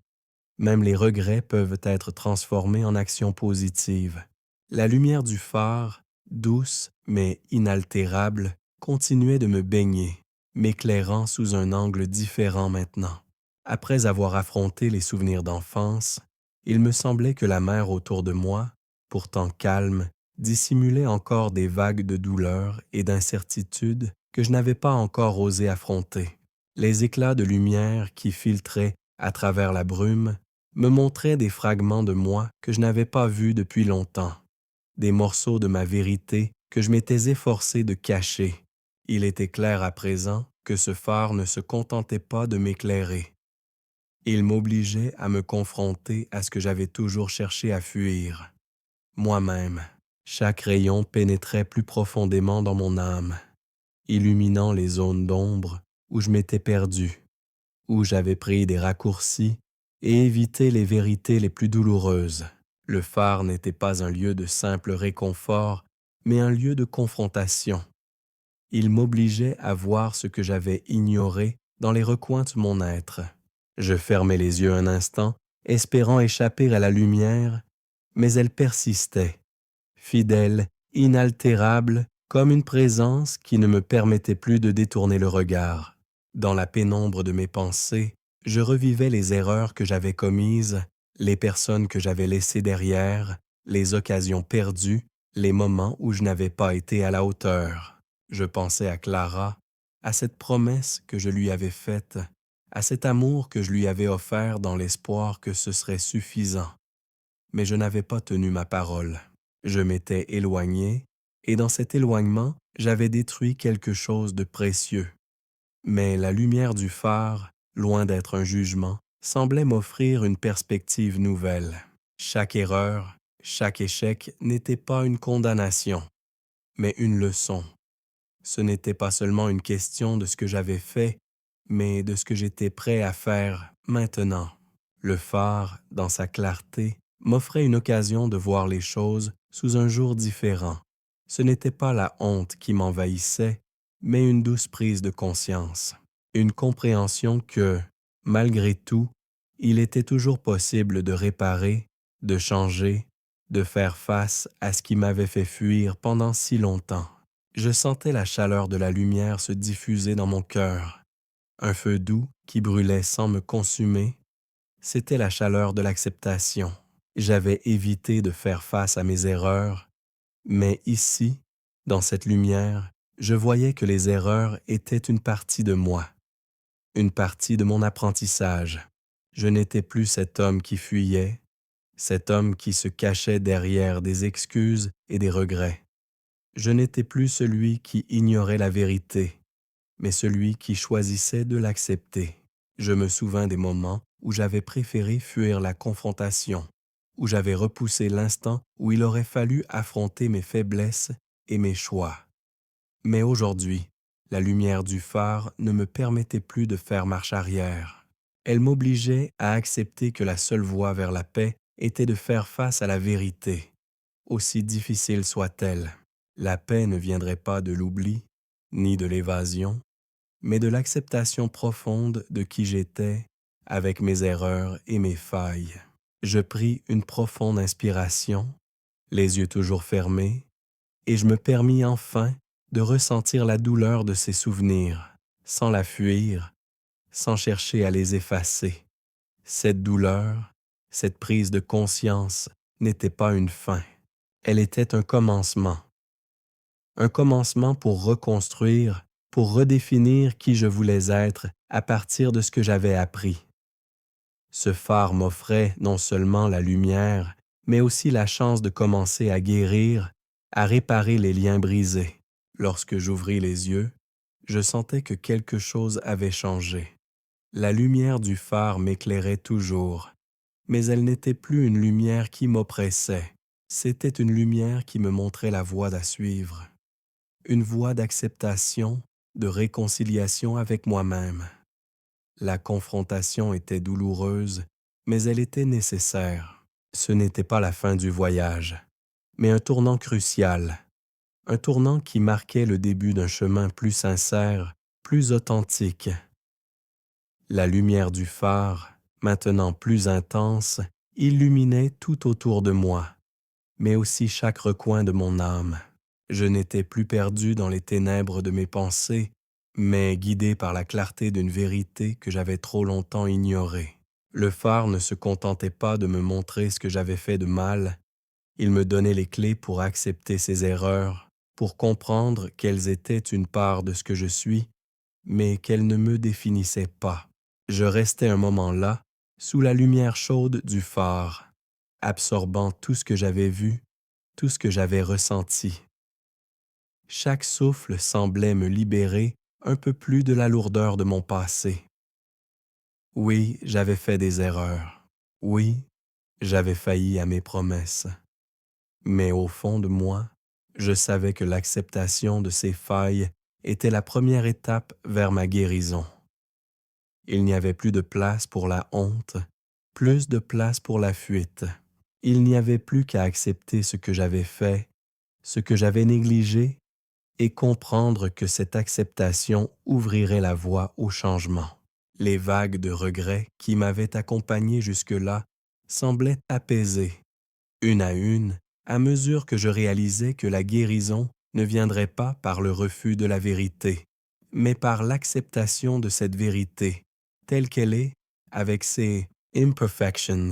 même les regrets peuvent être transformés en actions positives. La lumière du phare, douce mais inaltérable, continuait de me baigner, m'éclairant sous un angle différent maintenant. Après avoir affronté les souvenirs d'enfance, il me semblait que la mer autour de moi, pourtant calme, dissimulait encore des vagues de douleur et d'incertitude que je n'avais pas encore osé affronter. Les éclats de lumière qui filtraient à travers la brume me montraient des fragments de moi que je n'avais pas vus depuis longtemps, des morceaux de ma vérité que je m'étais efforcé de cacher. Il était clair à présent que ce phare ne se contentait pas de m'éclairer. Il m'obligeait à me confronter à ce que j'avais toujours cherché à fuir, moi-même. Chaque rayon pénétrait plus profondément dans mon âme, illuminant les zones d'ombre où je m'étais perdu, où j'avais pris des raccourcis et évité les vérités les plus douloureuses. Le phare n'était pas un lieu de simple réconfort, mais un lieu de confrontation. Il m'obligeait à voir ce que j'avais ignoré dans les recoins de mon être. Je fermais les yeux un instant, espérant échapper à la lumière, mais elle persistait, fidèle, inaltérable, comme une présence qui ne me permettait plus de détourner le regard. Dans la pénombre de mes pensées, je revivais les erreurs que j'avais commises, les personnes que j'avais laissées derrière, les occasions perdues, les moments où je n'avais pas été à la hauteur. Je pensais à Clara, à cette promesse que je lui avais faite, à cet amour que je lui avais offert dans l'espoir que ce serait suffisant. Mais je n'avais pas tenu ma parole. Je m'étais éloigné, et dans cet éloignement, j'avais détruit quelque chose de précieux. Mais la lumière du phare, loin d'être un jugement, semblait m'offrir une perspective nouvelle. Chaque erreur, chaque échec n'était pas une condamnation, mais une leçon. Ce n'était pas seulement une question de ce que j'avais fait, mais de ce que j'étais prêt à faire maintenant. Le phare, dans sa clarté, m'offrait une occasion de voir les choses sous un jour différent. Ce n'était pas la honte qui m'envahissait, mais une douce prise de conscience, une compréhension que, malgré tout, il était toujours possible de réparer, de changer, de faire face à ce qui m'avait fait fuir pendant si longtemps. Je sentais la chaleur de la lumière se diffuser dans mon cœur, un feu doux qui brûlait sans me consumer. C'était la chaleur de l'acceptation. J'avais évité de faire face à mes erreurs, mais ici, dans cette lumière, je voyais que les erreurs étaient une partie de moi, une partie de mon apprentissage. Je n'étais plus cet homme qui fuyait, cet homme qui se cachait derrière des excuses et des regrets. Je n'étais plus celui qui ignorait la vérité, mais celui qui choisissait de l'accepter. Je me souvins des moments où j'avais préféré fuir la confrontation, où j'avais repoussé l'instant où il aurait fallu affronter mes faiblesses et mes choix. Mais aujourd'hui, la lumière du phare ne me permettait plus de faire marche arrière. Elle m'obligeait à accepter que la seule voie vers la paix était de faire face à la vérité, aussi difficile soit-elle. La paix ne viendrait pas de l'oubli, ni de l'évasion, mais de l'acceptation profonde de qui j'étais, avec mes erreurs et mes failles. Je pris une profonde inspiration, les yeux toujours fermés, et je me permis enfin de ressentir la douleur de ces souvenirs, sans la fuir, sans chercher à les effacer. Cette douleur, cette prise de conscience n'était pas une fin, Elle était un commencement pour reconstruire, pour redéfinir qui je voulais être à partir de ce que j'avais appris. Ce phare m'offrait non seulement la lumière, mais aussi la chance de commencer à guérir, à réparer les liens brisés. Lorsque j'ouvris les yeux, je sentais que quelque chose avait changé. La lumière du phare m'éclairait toujours, mais elle n'était plus une lumière qui m'oppressait. C'était une lumière qui me montrait la voie à suivre, une voie d'acceptation, de réconciliation avec moi-même. La confrontation était douloureuse, mais elle était nécessaire. Ce n'était pas la fin du voyage, mais un tournant crucial, un tournant qui marquait le début d'un chemin plus sincère, plus authentique. La lumière du phare, maintenant plus intense, illuminait tout autour de moi, mais aussi chaque recoin de mon âme. Je n'étais plus perdu dans les ténèbres de mes pensées, mais guidé par la clarté d'une vérité que j'avais trop longtemps ignorée. Le phare ne se contentait pas de me montrer ce que j'avais fait de mal, il me donnait les clés pour accepter ses erreurs, pour comprendre qu'elles étaient une part de ce que je suis, mais qu'elles ne me définissaient pas. Je restais un moment là, sous la lumière chaude du phare, absorbant tout ce que j'avais vu, tout ce que j'avais ressenti. Chaque souffle semblait me libérer un peu plus de la lourdeur de mon passé. Oui, j'avais fait des erreurs. Oui, j'avais failli à mes promesses. Mais au fond de moi, je savais que l'acceptation de ces failles était la première étape vers ma guérison. Il n'y avait plus de place pour la honte, plus de place pour la fuite. Il n'y avait plus qu'à accepter ce que j'avais fait, ce que j'avais négligé, et comprendre que cette acceptation ouvrirait la voie au changement. Les vagues de regrets qui m'avaient accompagné jusque-là semblaient apaisées, une, à mesure que je réalisais que la guérison ne viendrait pas par le refus de la vérité, mais par l'acceptation de cette vérité, telle qu'elle est, avec ses imperfections.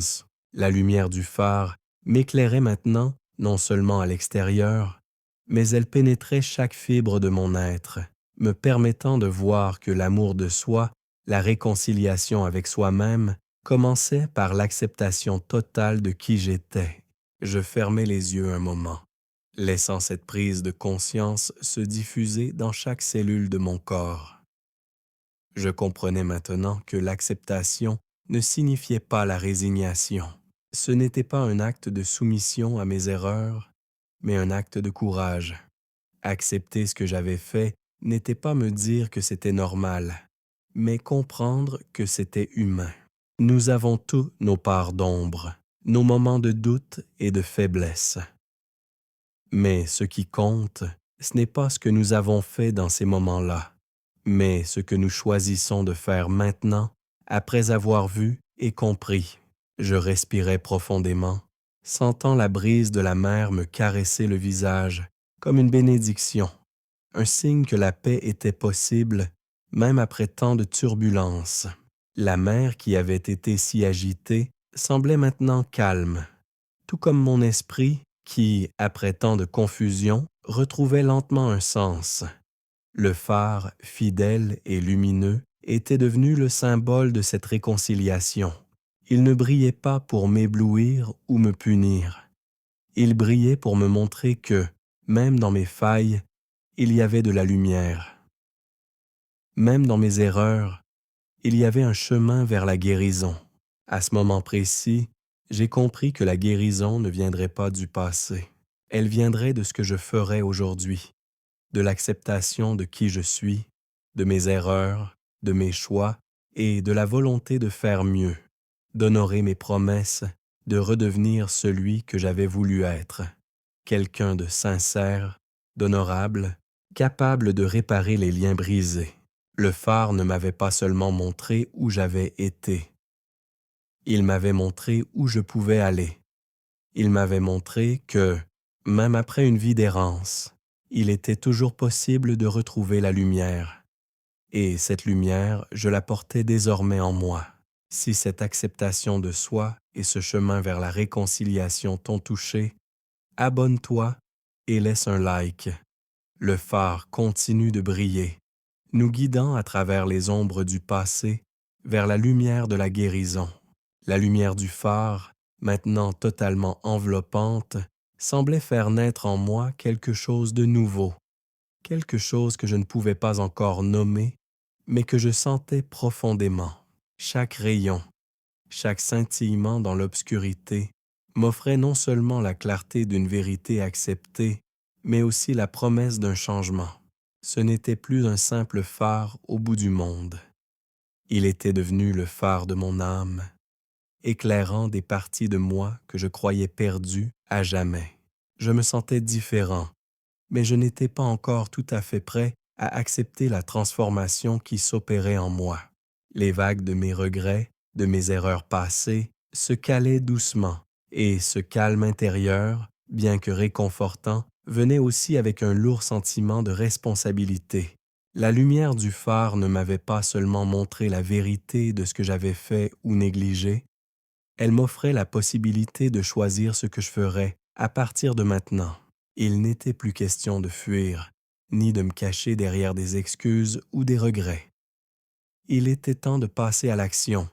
La lumière du phare m'éclairait maintenant non seulement à l'extérieur, mais elle pénétrait chaque fibre de mon être, me permettant de voir que l'amour de soi, la réconciliation avec soi-même, commençait par l'acceptation totale de qui j'étais. Je fermai les yeux un moment, laissant cette prise de conscience se diffuser dans chaque cellule de mon corps. Je comprenais maintenant que l'acceptation ne signifiait pas la résignation. Ce n'était pas un acte de soumission à mes erreurs, mais un acte de courage. Accepter ce que j'avais fait n'était pas me dire que c'était normal, mais comprendre que c'était humain. Nous avons tous nos parts d'ombre, nos moments de doute et de faiblesse. Mais ce qui compte, ce n'est pas ce que nous avons fait dans ces moments-là, mais ce que nous choisissons de faire maintenant, après avoir vu et compris. Je respirais profondément, sentant la brise de la mer me caresser le visage comme une bénédiction, un signe que la paix était possible, même après tant de turbulences. La mer qui avait été si agitée semblait maintenant calme, tout comme mon esprit qui, après tant de confusion, retrouvait lentement un sens. Le phare, fidèle et lumineux, était devenu le symbole de cette réconciliation. Il ne brillait pas pour m'éblouir ou me punir. Il brillait pour me montrer que, même dans mes failles, il y avait de la lumière. Même dans mes erreurs, il y avait un chemin vers la guérison. À ce moment précis, j'ai compris que la guérison ne viendrait pas du passé. Elle viendrait de ce que je ferais aujourd'hui, de l'acceptation de qui je suis, de mes erreurs, de mes choix et de la volonté de faire mieux, d'honorer mes promesses, de redevenir celui que j'avais voulu être, quelqu'un de sincère, d'honorable, capable de réparer les liens brisés. Le phare ne m'avait pas seulement montré où j'avais été. Il m'avait montré où je pouvais aller. Il m'avait montré que, même après une vie d'errance, il était toujours possible de retrouver la lumière. Et cette lumière, je la portais désormais en moi. Si cette acceptation de soi et ce chemin vers la réconciliation t'ont touché, abonne-toi et laisse un like. Le phare continue de briller, nous guidant à travers les ombres du passé vers la lumière de la guérison. La lumière du phare, maintenant totalement enveloppante, semblait faire naître en moi quelque chose de nouveau, quelque chose que je ne pouvais pas encore nommer, mais que je sentais profondément. Chaque rayon, chaque scintillement dans l'obscurité m'offrait non seulement la clarté d'une vérité acceptée, mais aussi la promesse d'un changement. Ce n'était plus un simple phare au bout du monde. Il était devenu le phare de mon âme, éclairant des parties de moi que je croyais perdues à jamais. Je me sentais différent, mais je n'étais pas encore tout à fait prêt à accepter la transformation qui s'opérait en moi. Les vagues de mes regrets, de mes erreurs passées, se calaient doucement, et ce calme intérieur, bien que réconfortant, venait aussi avec un lourd sentiment de responsabilité. La lumière du phare ne m'avait pas seulement montré la vérité de ce que j'avais fait ou négligé, elle m'offrait la possibilité de choisir ce que je ferais à partir de maintenant. Il n'était plus question de fuir, ni de me cacher derrière des excuses ou des regrets. Il était temps de passer à l'action,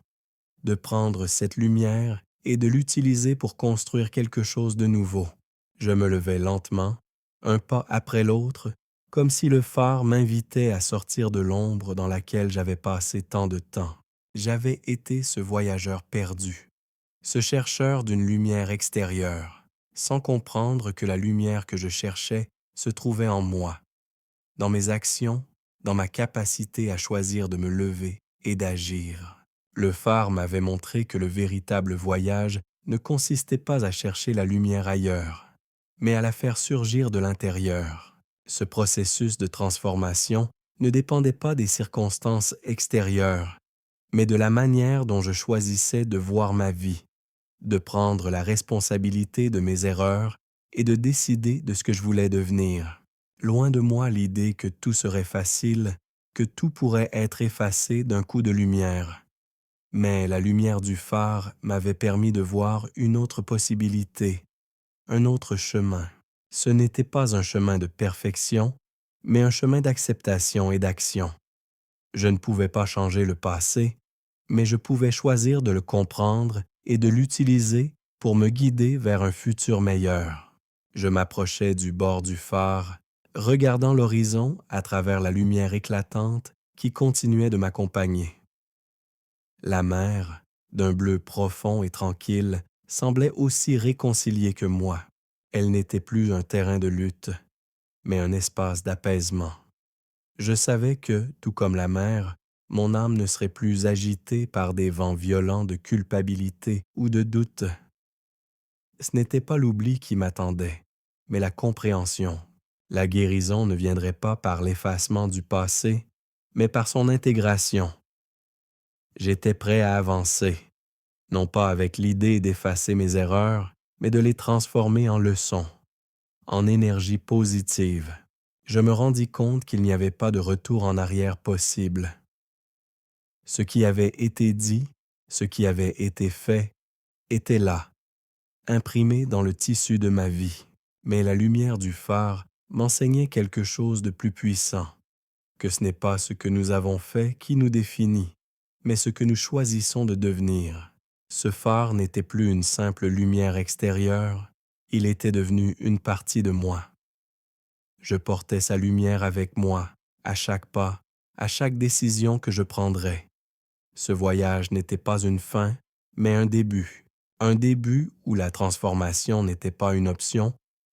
de prendre cette lumière et de l'utiliser pour construire quelque chose de nouveau. Je me levais lentement, un pas après l'autre, comme si le phare m'invitait à sortir de l'ombre dans laquelle j'avais passé tant de temps. J'avais été ce voyageur perdu, ce chercheur d'une lumière extérieure, sans comprendre que la lumière que je cherchais se trouvait en moi, dans mes actions, dans ma capacité à choisir de me lever et d'agir. Le phare m'avait montré que le véritable voyage ne consistait pas à chercher la lumière ailleurs, mais à la faire surgir de l'intérieur. Ce processus de transformation ne dépendait pas des circonstances extérieures, mais de la manière dont je choisissais de voir ma vie, de prendre la responsabilité de mes erreurs et de décider de ce que je voulais devenir. Loin de moi l'idée que tout serait facile, que tout pourrait être effacé d'un coup de lumière. Mais la lumière du phare m'avait permis de voir une autre possibilité, un autre chemin. Ce n'était pas un chemin de perfection, mais un chemin d'acceptation et d'action. Je ne pouvais pas changer le passé, mais je pouvais choisir de le comprendre et de l'utiliser pour me guider vers un futur meilleur. Je m'approchais du bord du phare, regardant l'horizon à travers la lumière éclatante qui continuait de m'accompagner. La mer, d'un bleu profond et tranquille, semblait aussi réconciliée que moi. Elle n'était plus un terrain de lutte, mais un espace d'apaisement. Je savais que, tout comme la mer, mon âme ne serait plus agitée par des vents violents de culpabilité ou de doute. Ce n'était pas l'oubli qui m'attendait, mais la compréhension. La guérison ne viendrait pas par l'effacement du passé, mais par son intégration. J'étais prêt à avancer, non pas avec l'idée d'effacer mes erreurs, mais de les transformer en leçons, en énergie positive. Je me rendis compte qu'il n'y avait pas de retour en arrière possible. Ce qui avait été dit, ce qui avait été fait, était là, imprimé dans le tissu de ma vie. Mais la lumière du phare m'enseignait quelque chose de plus puissant, que ce n'est pas ce que nous avons fait qui nous définit, mais ce que nous choisissons de devenir. Ce phare n'était plus une simple lumière extérieure, il était devenu une partie de moi. Je portais sa lumière avec moi, à chaque pas, à chaque décision que je prendrais. Ce voyage n'était pas une fin, mais un début où la transformation n'était pas une option,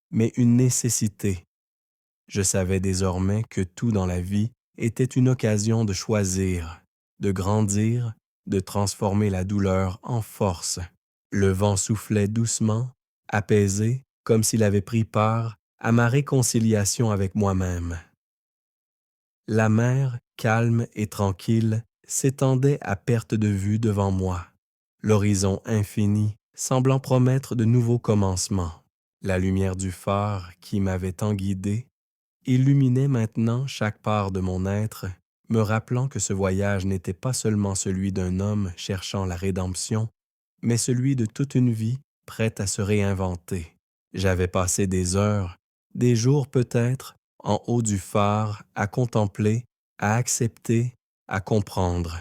mais une nécessité. Je savais désormais que tout dans la vie était une occasion de choisir, de grandir, de transformer la douleur en force. Le vent soufflait doucement, apaisé, comme s'il avait pris part à ma réconciliation avec moi-même. La mer, calme et tranquille, s'étendait à perte de vue devant moi, l'horizon infini semblant promettre de nouveaux commencements. La lumière du phare qui m'avait tant guidé illuminait maintenant chaque part de mon être, me rappelant que ce voyage n'était pas seulement celui d'un homme cherchant la rédemption, mais celui de toute une vie prête à se réinventer. J'avais passé des heures, des jours peut-être, en haut du phare, à contempler, à accepter, à comprendre.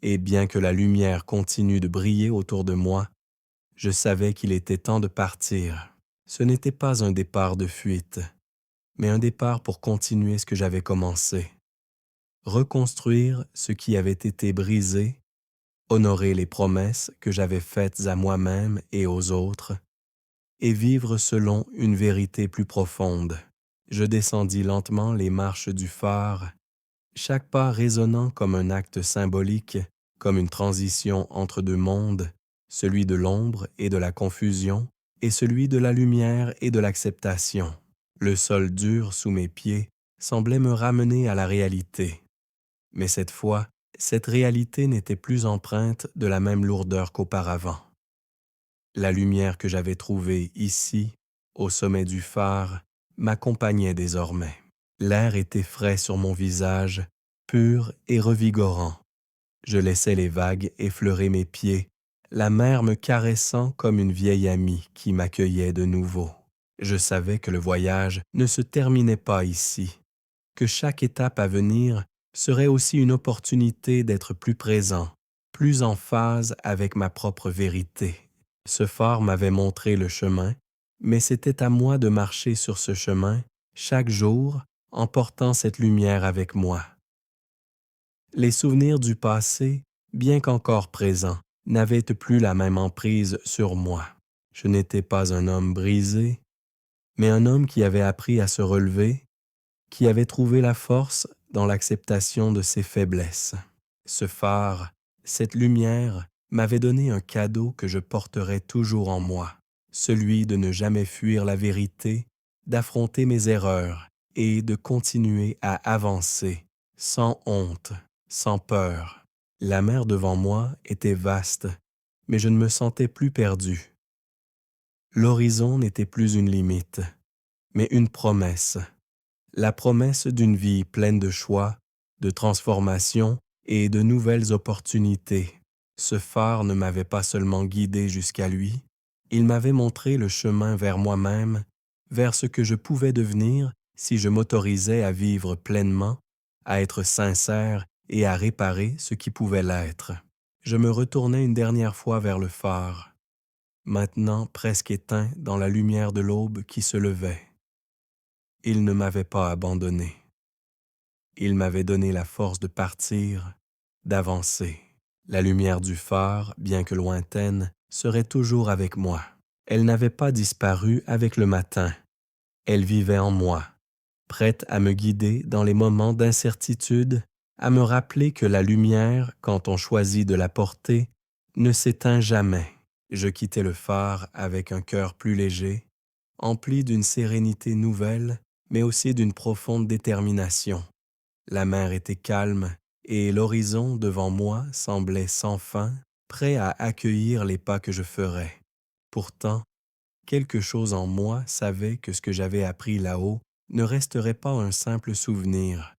Et bien que la lumière continue de briller autour de moi, je savais qu'il était temps de partir. Ce n'était pas un départ de fuite, mais un départ pour continuer ce que j'avais commencé. Reconstruire ce qui avait été brisé, honorer les promesses que j'avais faites à moi-même et aux autres, et vivre selon une vérité plus profonde. Je descendis lentement les marches du phare, chaque pas résonnant comme un acte symbolique, comme une transition entre deux mondes, celui de l'ombre et de la confusion, et celui de la lumière et de l'acceptation. Le sol dur sous mes pieds semblait me ramener à la réalité. Mais cette fois, cette réalité n'était plus empreinte de la même lourdeur qu'auparavant. La lumière que j'avais trouvée ici, au sommet du phare, m'accompagnait désormais. L'air était frais sur mon visage, pur et revigorant. Je laissais les vagues effleurer mes pieds, la mer me caressant comme une vieille amie qui m'accueillait de nouveau. Je savais que le voyage ne se terminait pas ici, que chaque étape à venir serait aussi une opportunité d'être plus présent, plus en phase avec ma propre vérité. Ce phare m'avait montré le chemin, mais c'était à moi de marcher sur ce chemin chaque jour en portant cette lumière avec moi. Les souvenirs du passé, bien qu'encore présents, n'avaient plus la même emprise sur moi. Je n'étais pas un homme brisé, mais un homme qui avait appris à se relever, qui avait trouvé la force dans l'acceptation de ses faiblesses. Ce phare, cette lumière, m'avait donné un cadeau que je porterai toujours en moi, celui de ne jamais fuir la vérité, d'affronter mes erreurs et de continuer à avancer, sans honte, sans peur. La mer devant moi était vaste, mais je ne me sentais plus perdu. L'horizon n'était plus une limite, mais une promesse. La promesse d'une vie pleine de choix, de transformation et de nouvelles opportunités. Ce phare ne m'avait pas seulement guidé jusqu'à lui, il m'avait montré le chemin vers moi-même, vers ce que je pouvais devenir si je m'autorisais à vivre pleinement, à être sincère et à réparer ce qui pouvait l'être. Je me retournai une dernière fois vers le phare, maintenant presque éteint dans la lumière de l'aube qui se levait. Il ne m'avait pas abandonné. Il m'avait donné la force de partir, d'avancer. La lumière du phare, bien que lointaine, serait toujours avec moi. Elle n'avait pas disparu avec le matin. Elle vivait en moi, prête à me guider dans les moments d'incertitude, à me rappeler que la lumière, quand on choisit de la porter, ne s'éteint jamais. Je quittai le phare avec un cœur plus léger, empli d'une sérénité nouvelle, mais aussi d'une profonde détermination. La mer était calme et l'horizon devant moi semblait sans fin, prêt à accueillir les pas que je ferais. Pourtant, quelque chose en moi savait que ce que j'avais appris là-haut ne resterait pas un simple souvenir.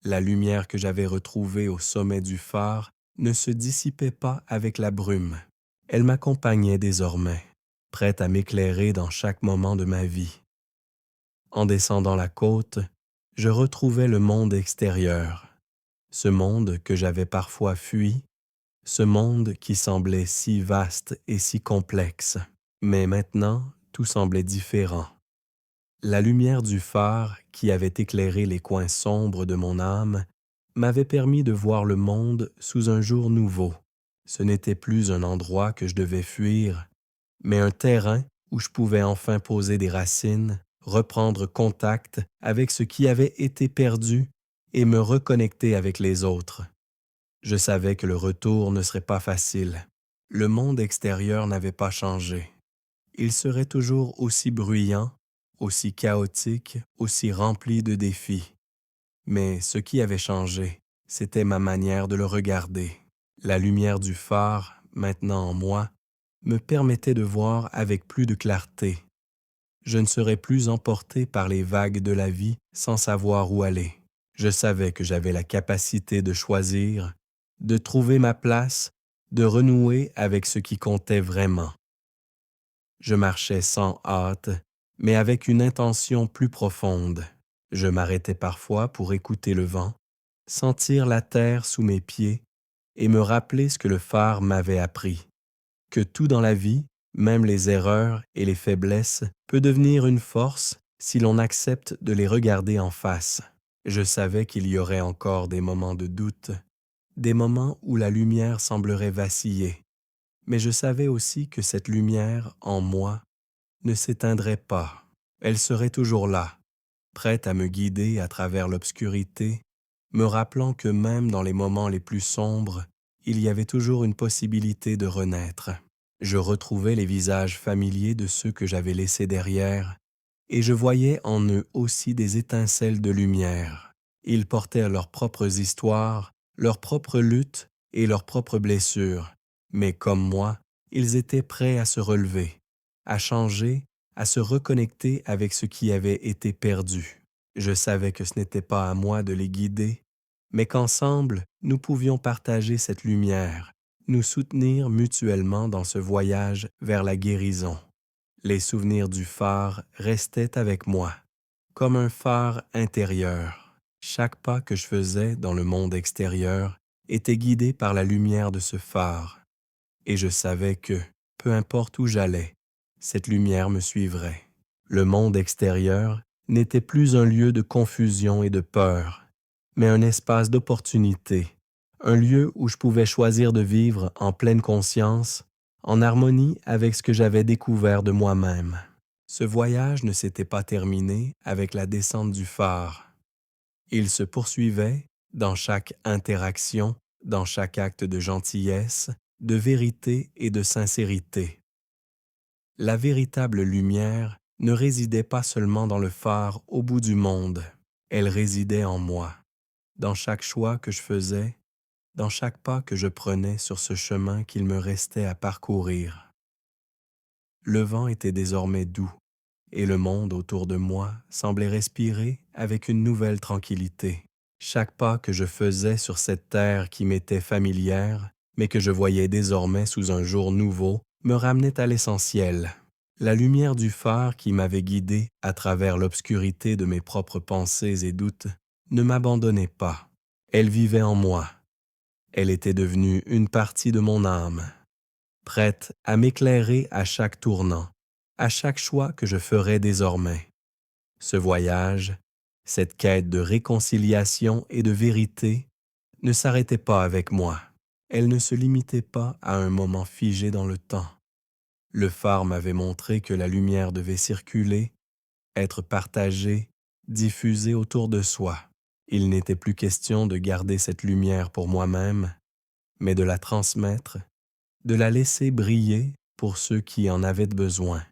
La lumière que j'avais retrouvée au sommet du phare ne se dissipait pas avec la brume. Elle m'accompagnait désormais, prête à m'éclairer dans chaque moment de ma vie. En descendant la côte, je retrouvais le monde extérieur, ce monde que j'avais parfois fui, ce monde qui semblait si vaste et si complexe. Mais maintenant, tout semblait différent. La lumière du phare qui avait éclairé les coins sombres de mon âme m'avait permis de voir le monde sous un jour nouveau. Ce n'était plus un endroit que je devais fuir, mais un terrain où je pouvais enfin poser des racines, reprendre contact avec ce qui avait été perdu et me reconnecter avec les autres. Je savais que le retour ne serait pas facile. Le monde extérieur n'avait pas changé. Il serait toujours aussi bruyant, aussi chaotique, aussi rempli de défis. Mais ce qui avait changé, c'était ma manière de le regarder. La lumière du phare, maintenant en moi, me permettait de voir avec plus de clarté. Je ne serais plus emporté par les vagues de la vie sans savoir où aller. Je savais que j'avais la capacité de choisir, de trouver ma place, de renouer avec ce qui comptait vraiment. Je marchais sans hâte, mais avec une intention plus profonde. Je m'arrêtais parfois pour écouter le vent, sentir la terre sous mes pieds et me rappeler ce que le phare m'avait appris, que tout dans la vie, même les erreurs et les faiblesses, peut devenir une force si l'on accepte de les regarder en face. Je savais qu'il y aurait encore des moments de doute, des moments où la lumière semblerait vaciller, mais je savais aussi que cette lumière, en moi, ne s'éteindrait pas. Elle serait toujours là, prête à me guider à travers l'obscurité, me rappelant que même dans les moments les plus sombres, il y avait toujours une possibilité de renaître. Je retrouvais les visages familiers de ceux que j'avais laissés derrière, et je voyais en eux aussi des étincelles de lumière. Ils portaient leurs propres histoires, leurs propres luttes et leurs propres blessures, mais comme moi, ils étaient prêts à se relever, à changer, à se reconnecter avec ce qui avait été perdu. Je savais que ce n'était pas à moi de les guider, mais qu'ensemble, nous pouvions partager cette lumière, nous soutenir mutuellement dans ce voyage vers la guérison. Les souvenirs du phare restaient avec moi, comme un phare intérieur. Chaque pas que je faisais dans le monde extérieur était guidé par la lumière de ce phare, et je savais que, peu importe où j'allais, cette lumière me suivrait. Le monde extérieur n'était plus un lieu de confusion et de peur, mais un espace d'opportunité, un lieu où je pouvais choisir de vivre en pleine conscience, en harmonie avec ce que j'avais découvert de moi-même. Ce voyage ne s'était pas terminé avec la descente du phare. Il se poursuivait dans chaque interaction, dans chaque acte de gentillesse, de vérité et de sincérité. La véritable lumière ne résidait pas seulement dans le phare au bout du monde, elle résidait en moi, dans chaque choix que je faisais, dans chaque pas que je prenais sur ce chemin qu'il me restait à parcourir. Le vent était désormais doux, et le monde autour de moi semblait respirer avec une nouvelle tranquillité. Chaque pas que je faisais sur cette terre qui m'était familière, mais que je voyais désormais sous un jour nouveau, me ramenait à l'essentiel. La lumière du phare qui m'avait guidé à travers l'obscurité de mes propres pensées et doutes ne m'abandonnait pas. Elle vivait en moi. Elle était devenue une partie de mon âme, prête à m'éclairer à chaque tournant, à chaque choix que je ferais désormais. Ce voyage, cette quête de réconciliation et de vérité, ne s'arrêtait pas avec moi. Elle ne se limitait pas à un moment figé dans le temps. Le phare m'avait montré que la lumière devait circuler, être partagée, diffusée autour de soi. Il n'était plus question de garder cette lumière pour moi-même, mais de la transmettre, de la laisser briller pour ceux qui en avaient besoin,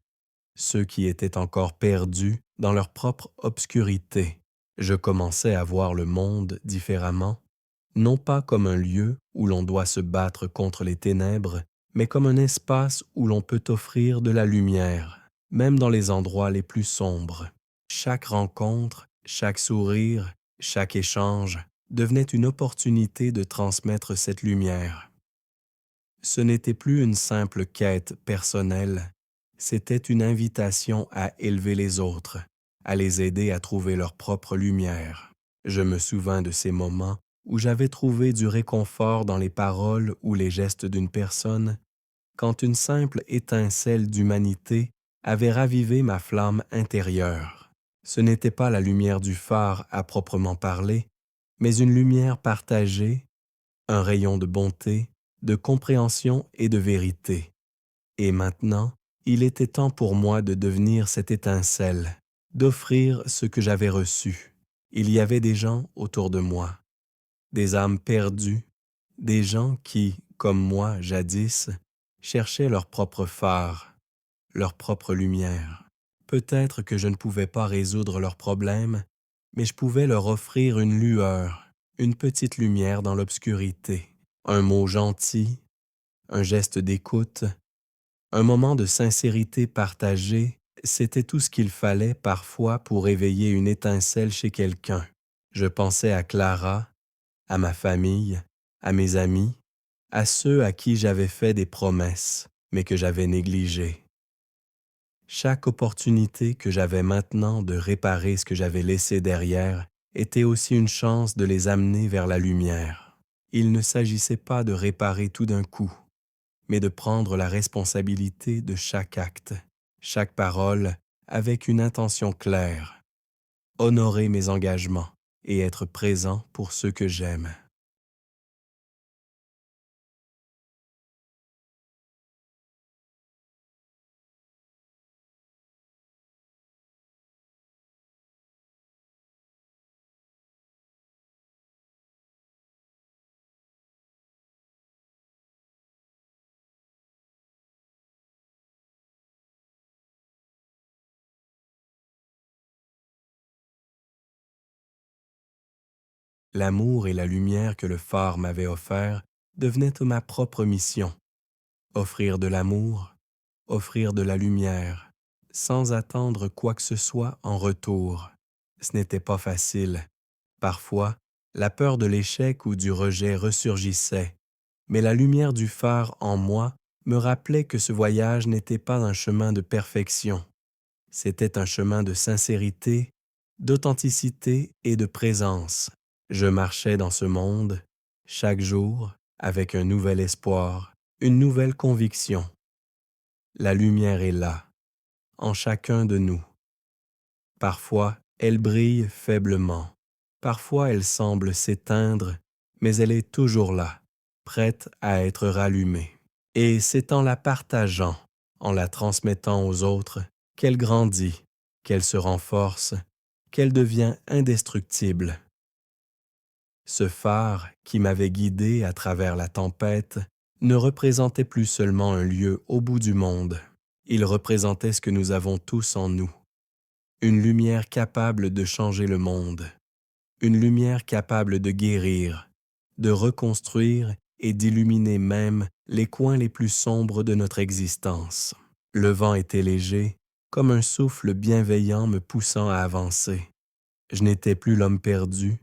ceux qui étaient encore perdus dans leur propre obscurité. Je commençais à voir le monde différemment, non pas comme un lieu où l'on doit se battre contre les ténèbres, mais comme un espace où l'on peut offrir de la lumière, même dans les endroits les plus sombres. Chaque rencontre, chaque sourire, chaque échange devenait une opportunité de transmettre cette lumière. Ce n'était plus une simple quête personnelle, c'était une invitation à élever les autres, à les aider à trouver leur propre lumière. Je me souvins de ces moments où j'avais trouvé du réconfort dans les paroles ou les gestes d'une personne, quand une simple étincelle d'humanité avait ravivé ma flamme intérieure. Ce n'était pas la lumière du phare à proprement parler, mais une lumière partagée, un rayon de bonté, de compréhension et de vérité. Et maintenant, il était temps pour moi de devenir cette étincelle, d'offrir ce que j'avais reçu. Il y avait des gens autour de moi, des âmes perdues, des gens qui, comme moi jadis, cherchaient leur propre phare, leur propre lumière. Peut-être que je ne pouvais pas résoudre leurs problèmes, mais je pouvais leur offrir une lueur, une petite lumière dans l'obscurité, un mot gentil, un geste d'écoute, un moment de sincérité partagée, c'était tout ce qu'il fallait parfois pour éveiller une étincelle chez quelqu'un. Je pensais à Clara, à ma famille, à mes amis, à ceux à qui j'avais fait des promesses, mais que j'avais négligées. Chaque opportunité que j'avais maintenant de réparer ce que j'avais laissé derrière était aussi une chance de les amener vers la lumière. Il ne s'agissait pas de réparer tout d'un coup, mais de prendre la responsabilité de chaque acte, chaque parole, avec une intention claire, honorer mes engagements et être présent pour ceux que j'aime. L'amour et la lumière que le phare m'avait offert devenaient ma propre mission. Offrir de l'amour, offrir de la lumière, sans attendre quoi que ce soit en retour. Ce n'était pas facile. Parfois, la peur de l'échec ou du rejet ressurgissait, mais la lumière du phare en moi me rappelait que ce voyage n'était pas un chemin de perfection. C'était un chemin de sincérité, d'authenticité et de présence. Je marchais dans ce monde, chaque jour, avec un nouvel espoir, une nouvelle conviction. La lumière est là, en chacun de nous. Parfois, elle brille faiblement. Parfois, elle semble s'éteindre, mais elle est toujours là, prête à être rallumée. Et c'est en la partageant, en la transmettant aux autres, qu'elle grandit, qu'elle se renforce, qu'elle devient indestructible. Ce phare qui m'avait guidé à travers la tempête ne représentait plus seulement un lieu au bout du monde. Il représentait ce que nous avons tous en nous. Une lumière capable de changer le monde. Une lumière capable de guérir, de reconstruire et d'illuminer même les coins les plus sombres de notre existence. Le vent était léger, comme un souffle bienveillant me poussant à avancer. Je n'étais plus l'homme perdu,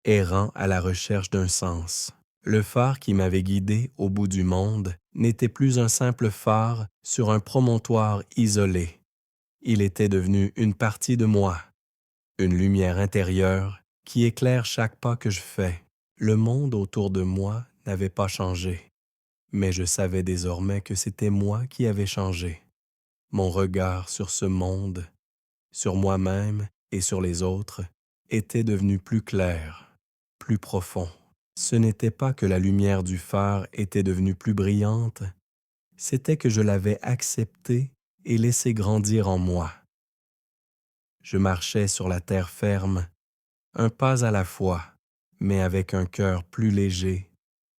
errant à la recherche d'un sens. Le phare qui m'avait guidé au bout du monde n'était plus un simple phare sur un promontoire isolé. Il était devenu une partie de moi, une lumière intérieure qui éclaire chaque pas que je fais. Le monde autour de moi n'avait pas changé, mais je savais désormais que c'était moi qui avais changé. Mon regard sur ce monde, sur moi-même et sur les autres, était devenu plus clair, plus profond. Ce n'était pas que la lumière du phare était devenue plus brillante, c'était que je l'avais acceptée et laissée grandir en moi. Je marchais sur la terre ferme, un pas à la fois, mais avec un cœur plus léger,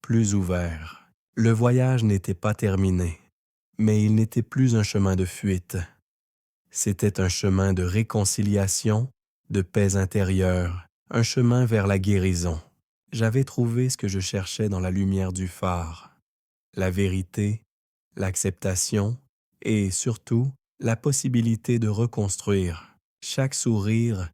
plus ouvert. Le voyage n'était pas terminé, mais il n'était plus un chemin de fuite. C'était un chemin de réconciliation, de paix intérieure, un chemin vers la guérison. J'avais trouvé ce que je cherchais dans la lumière du phare, la vérité, l'acceptation et surtout la possibilité de reconstruire. Chaque sourire,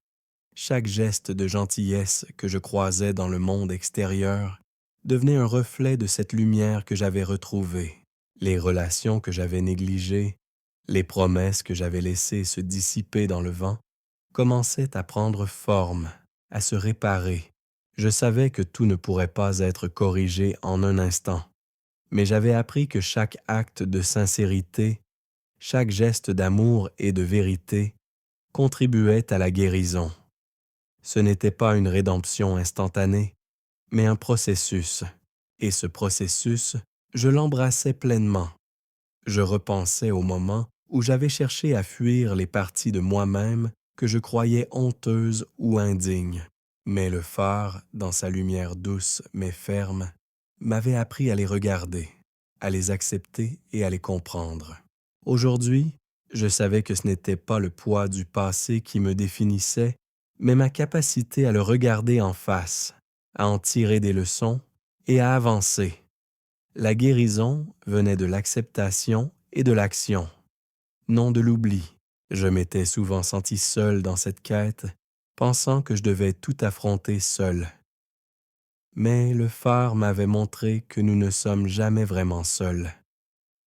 chaque geste de gentillesse que je croisais dans le monde extérieur devenait un reflet de cette lumière que j'avais retrouvée. Les relations que j'avais négligées, les promesses que j'avais laissées se dissiper dans le vent, commençaient à prendre forme, à se réparer. Je savais que tout ne pourrait pas être corrigé en un instant, mais j'avais appris que chaque acte de sincérité, chaque geste d'amour et de vérité contribuait à la guérison. Ce n'était pas une rédemption instantanée, mais un processus. Et ce processus, je l'embrassais pleinement. Je repensais au moment où j'avais cherché à fuir les parties de moi-même que je croyais honteuses ou indignes. Mais le phare, dans sa lumière douce mais ferme, m'avait appris à les regarder, à les accepter et à les comprendre. Aujourd'hui, je savais que ce n'était pas le poids du passé qui me définissait, mais ma capacité à le regarder en face, à en tirer des leçons et à avancer. La guérison venait de l'acceptation et de l'action, non de l'oubli. Je m'étais souvent senti seul dans cette quête, pensant que je devais tout affronter seul. Mais le phare m'avait montré que nous ne sommes jamais vraiment seuls,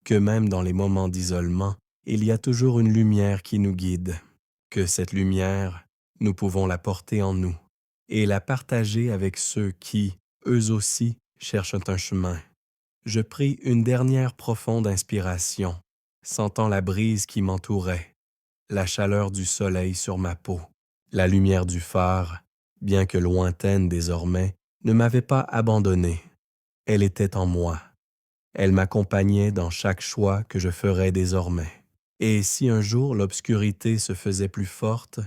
que même dans les moments d'isolement, il y a toujours une lumière qui nous guide, que cette lumière, nous pouvons la porter en nous et la partager avec ceux qui, eux aussi, cherchent un chemin. Je pris une dernière profonde inspiration, sentant la brise qui m'entourait, la chaleur du soleil sur ma peau. La lumière du phare, bien que lointaine désormais, ne m'avait pas abandonné. Elle était en moi. Elle m'accompagnait dans chaque choix que je ferais désormais. Et si un jour l'obscurité se faisait plus forte,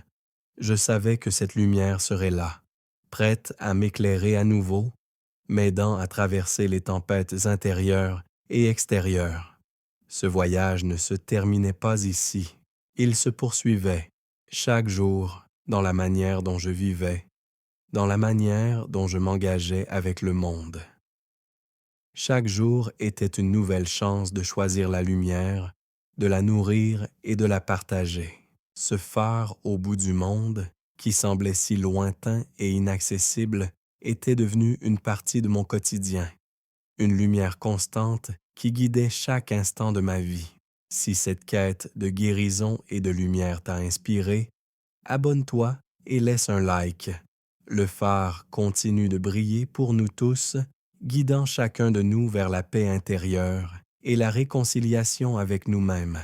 je savais que cette lumière serait là, prête à m'éclairer à nouveau, m'aidant à traverser les tempêtes intérieures et extérieures. Ce voyage ne se terminait pas ici. Il se poursuivait, chaque jour, dans la manière dont je vivais, dans la manière dont je m'engageais avec le monde. Chaque jour était une nouvelle chance de choisir la lumière, de la nourrir et de la partager. Ce phare au bout du monde, qui semblait si lointain et inaccessible, était devenu une partie de mon quotidien, une lumière constante qui guidait chaque instant de ma vie. Si cette quête de guérison et de lumière t'a inspiré, abonne-toi et laisse un like. Le phare continue de briller pour nous tous, guidant chacun de nous vers la paix intérieure et la réconciliation avec nous-mêmes.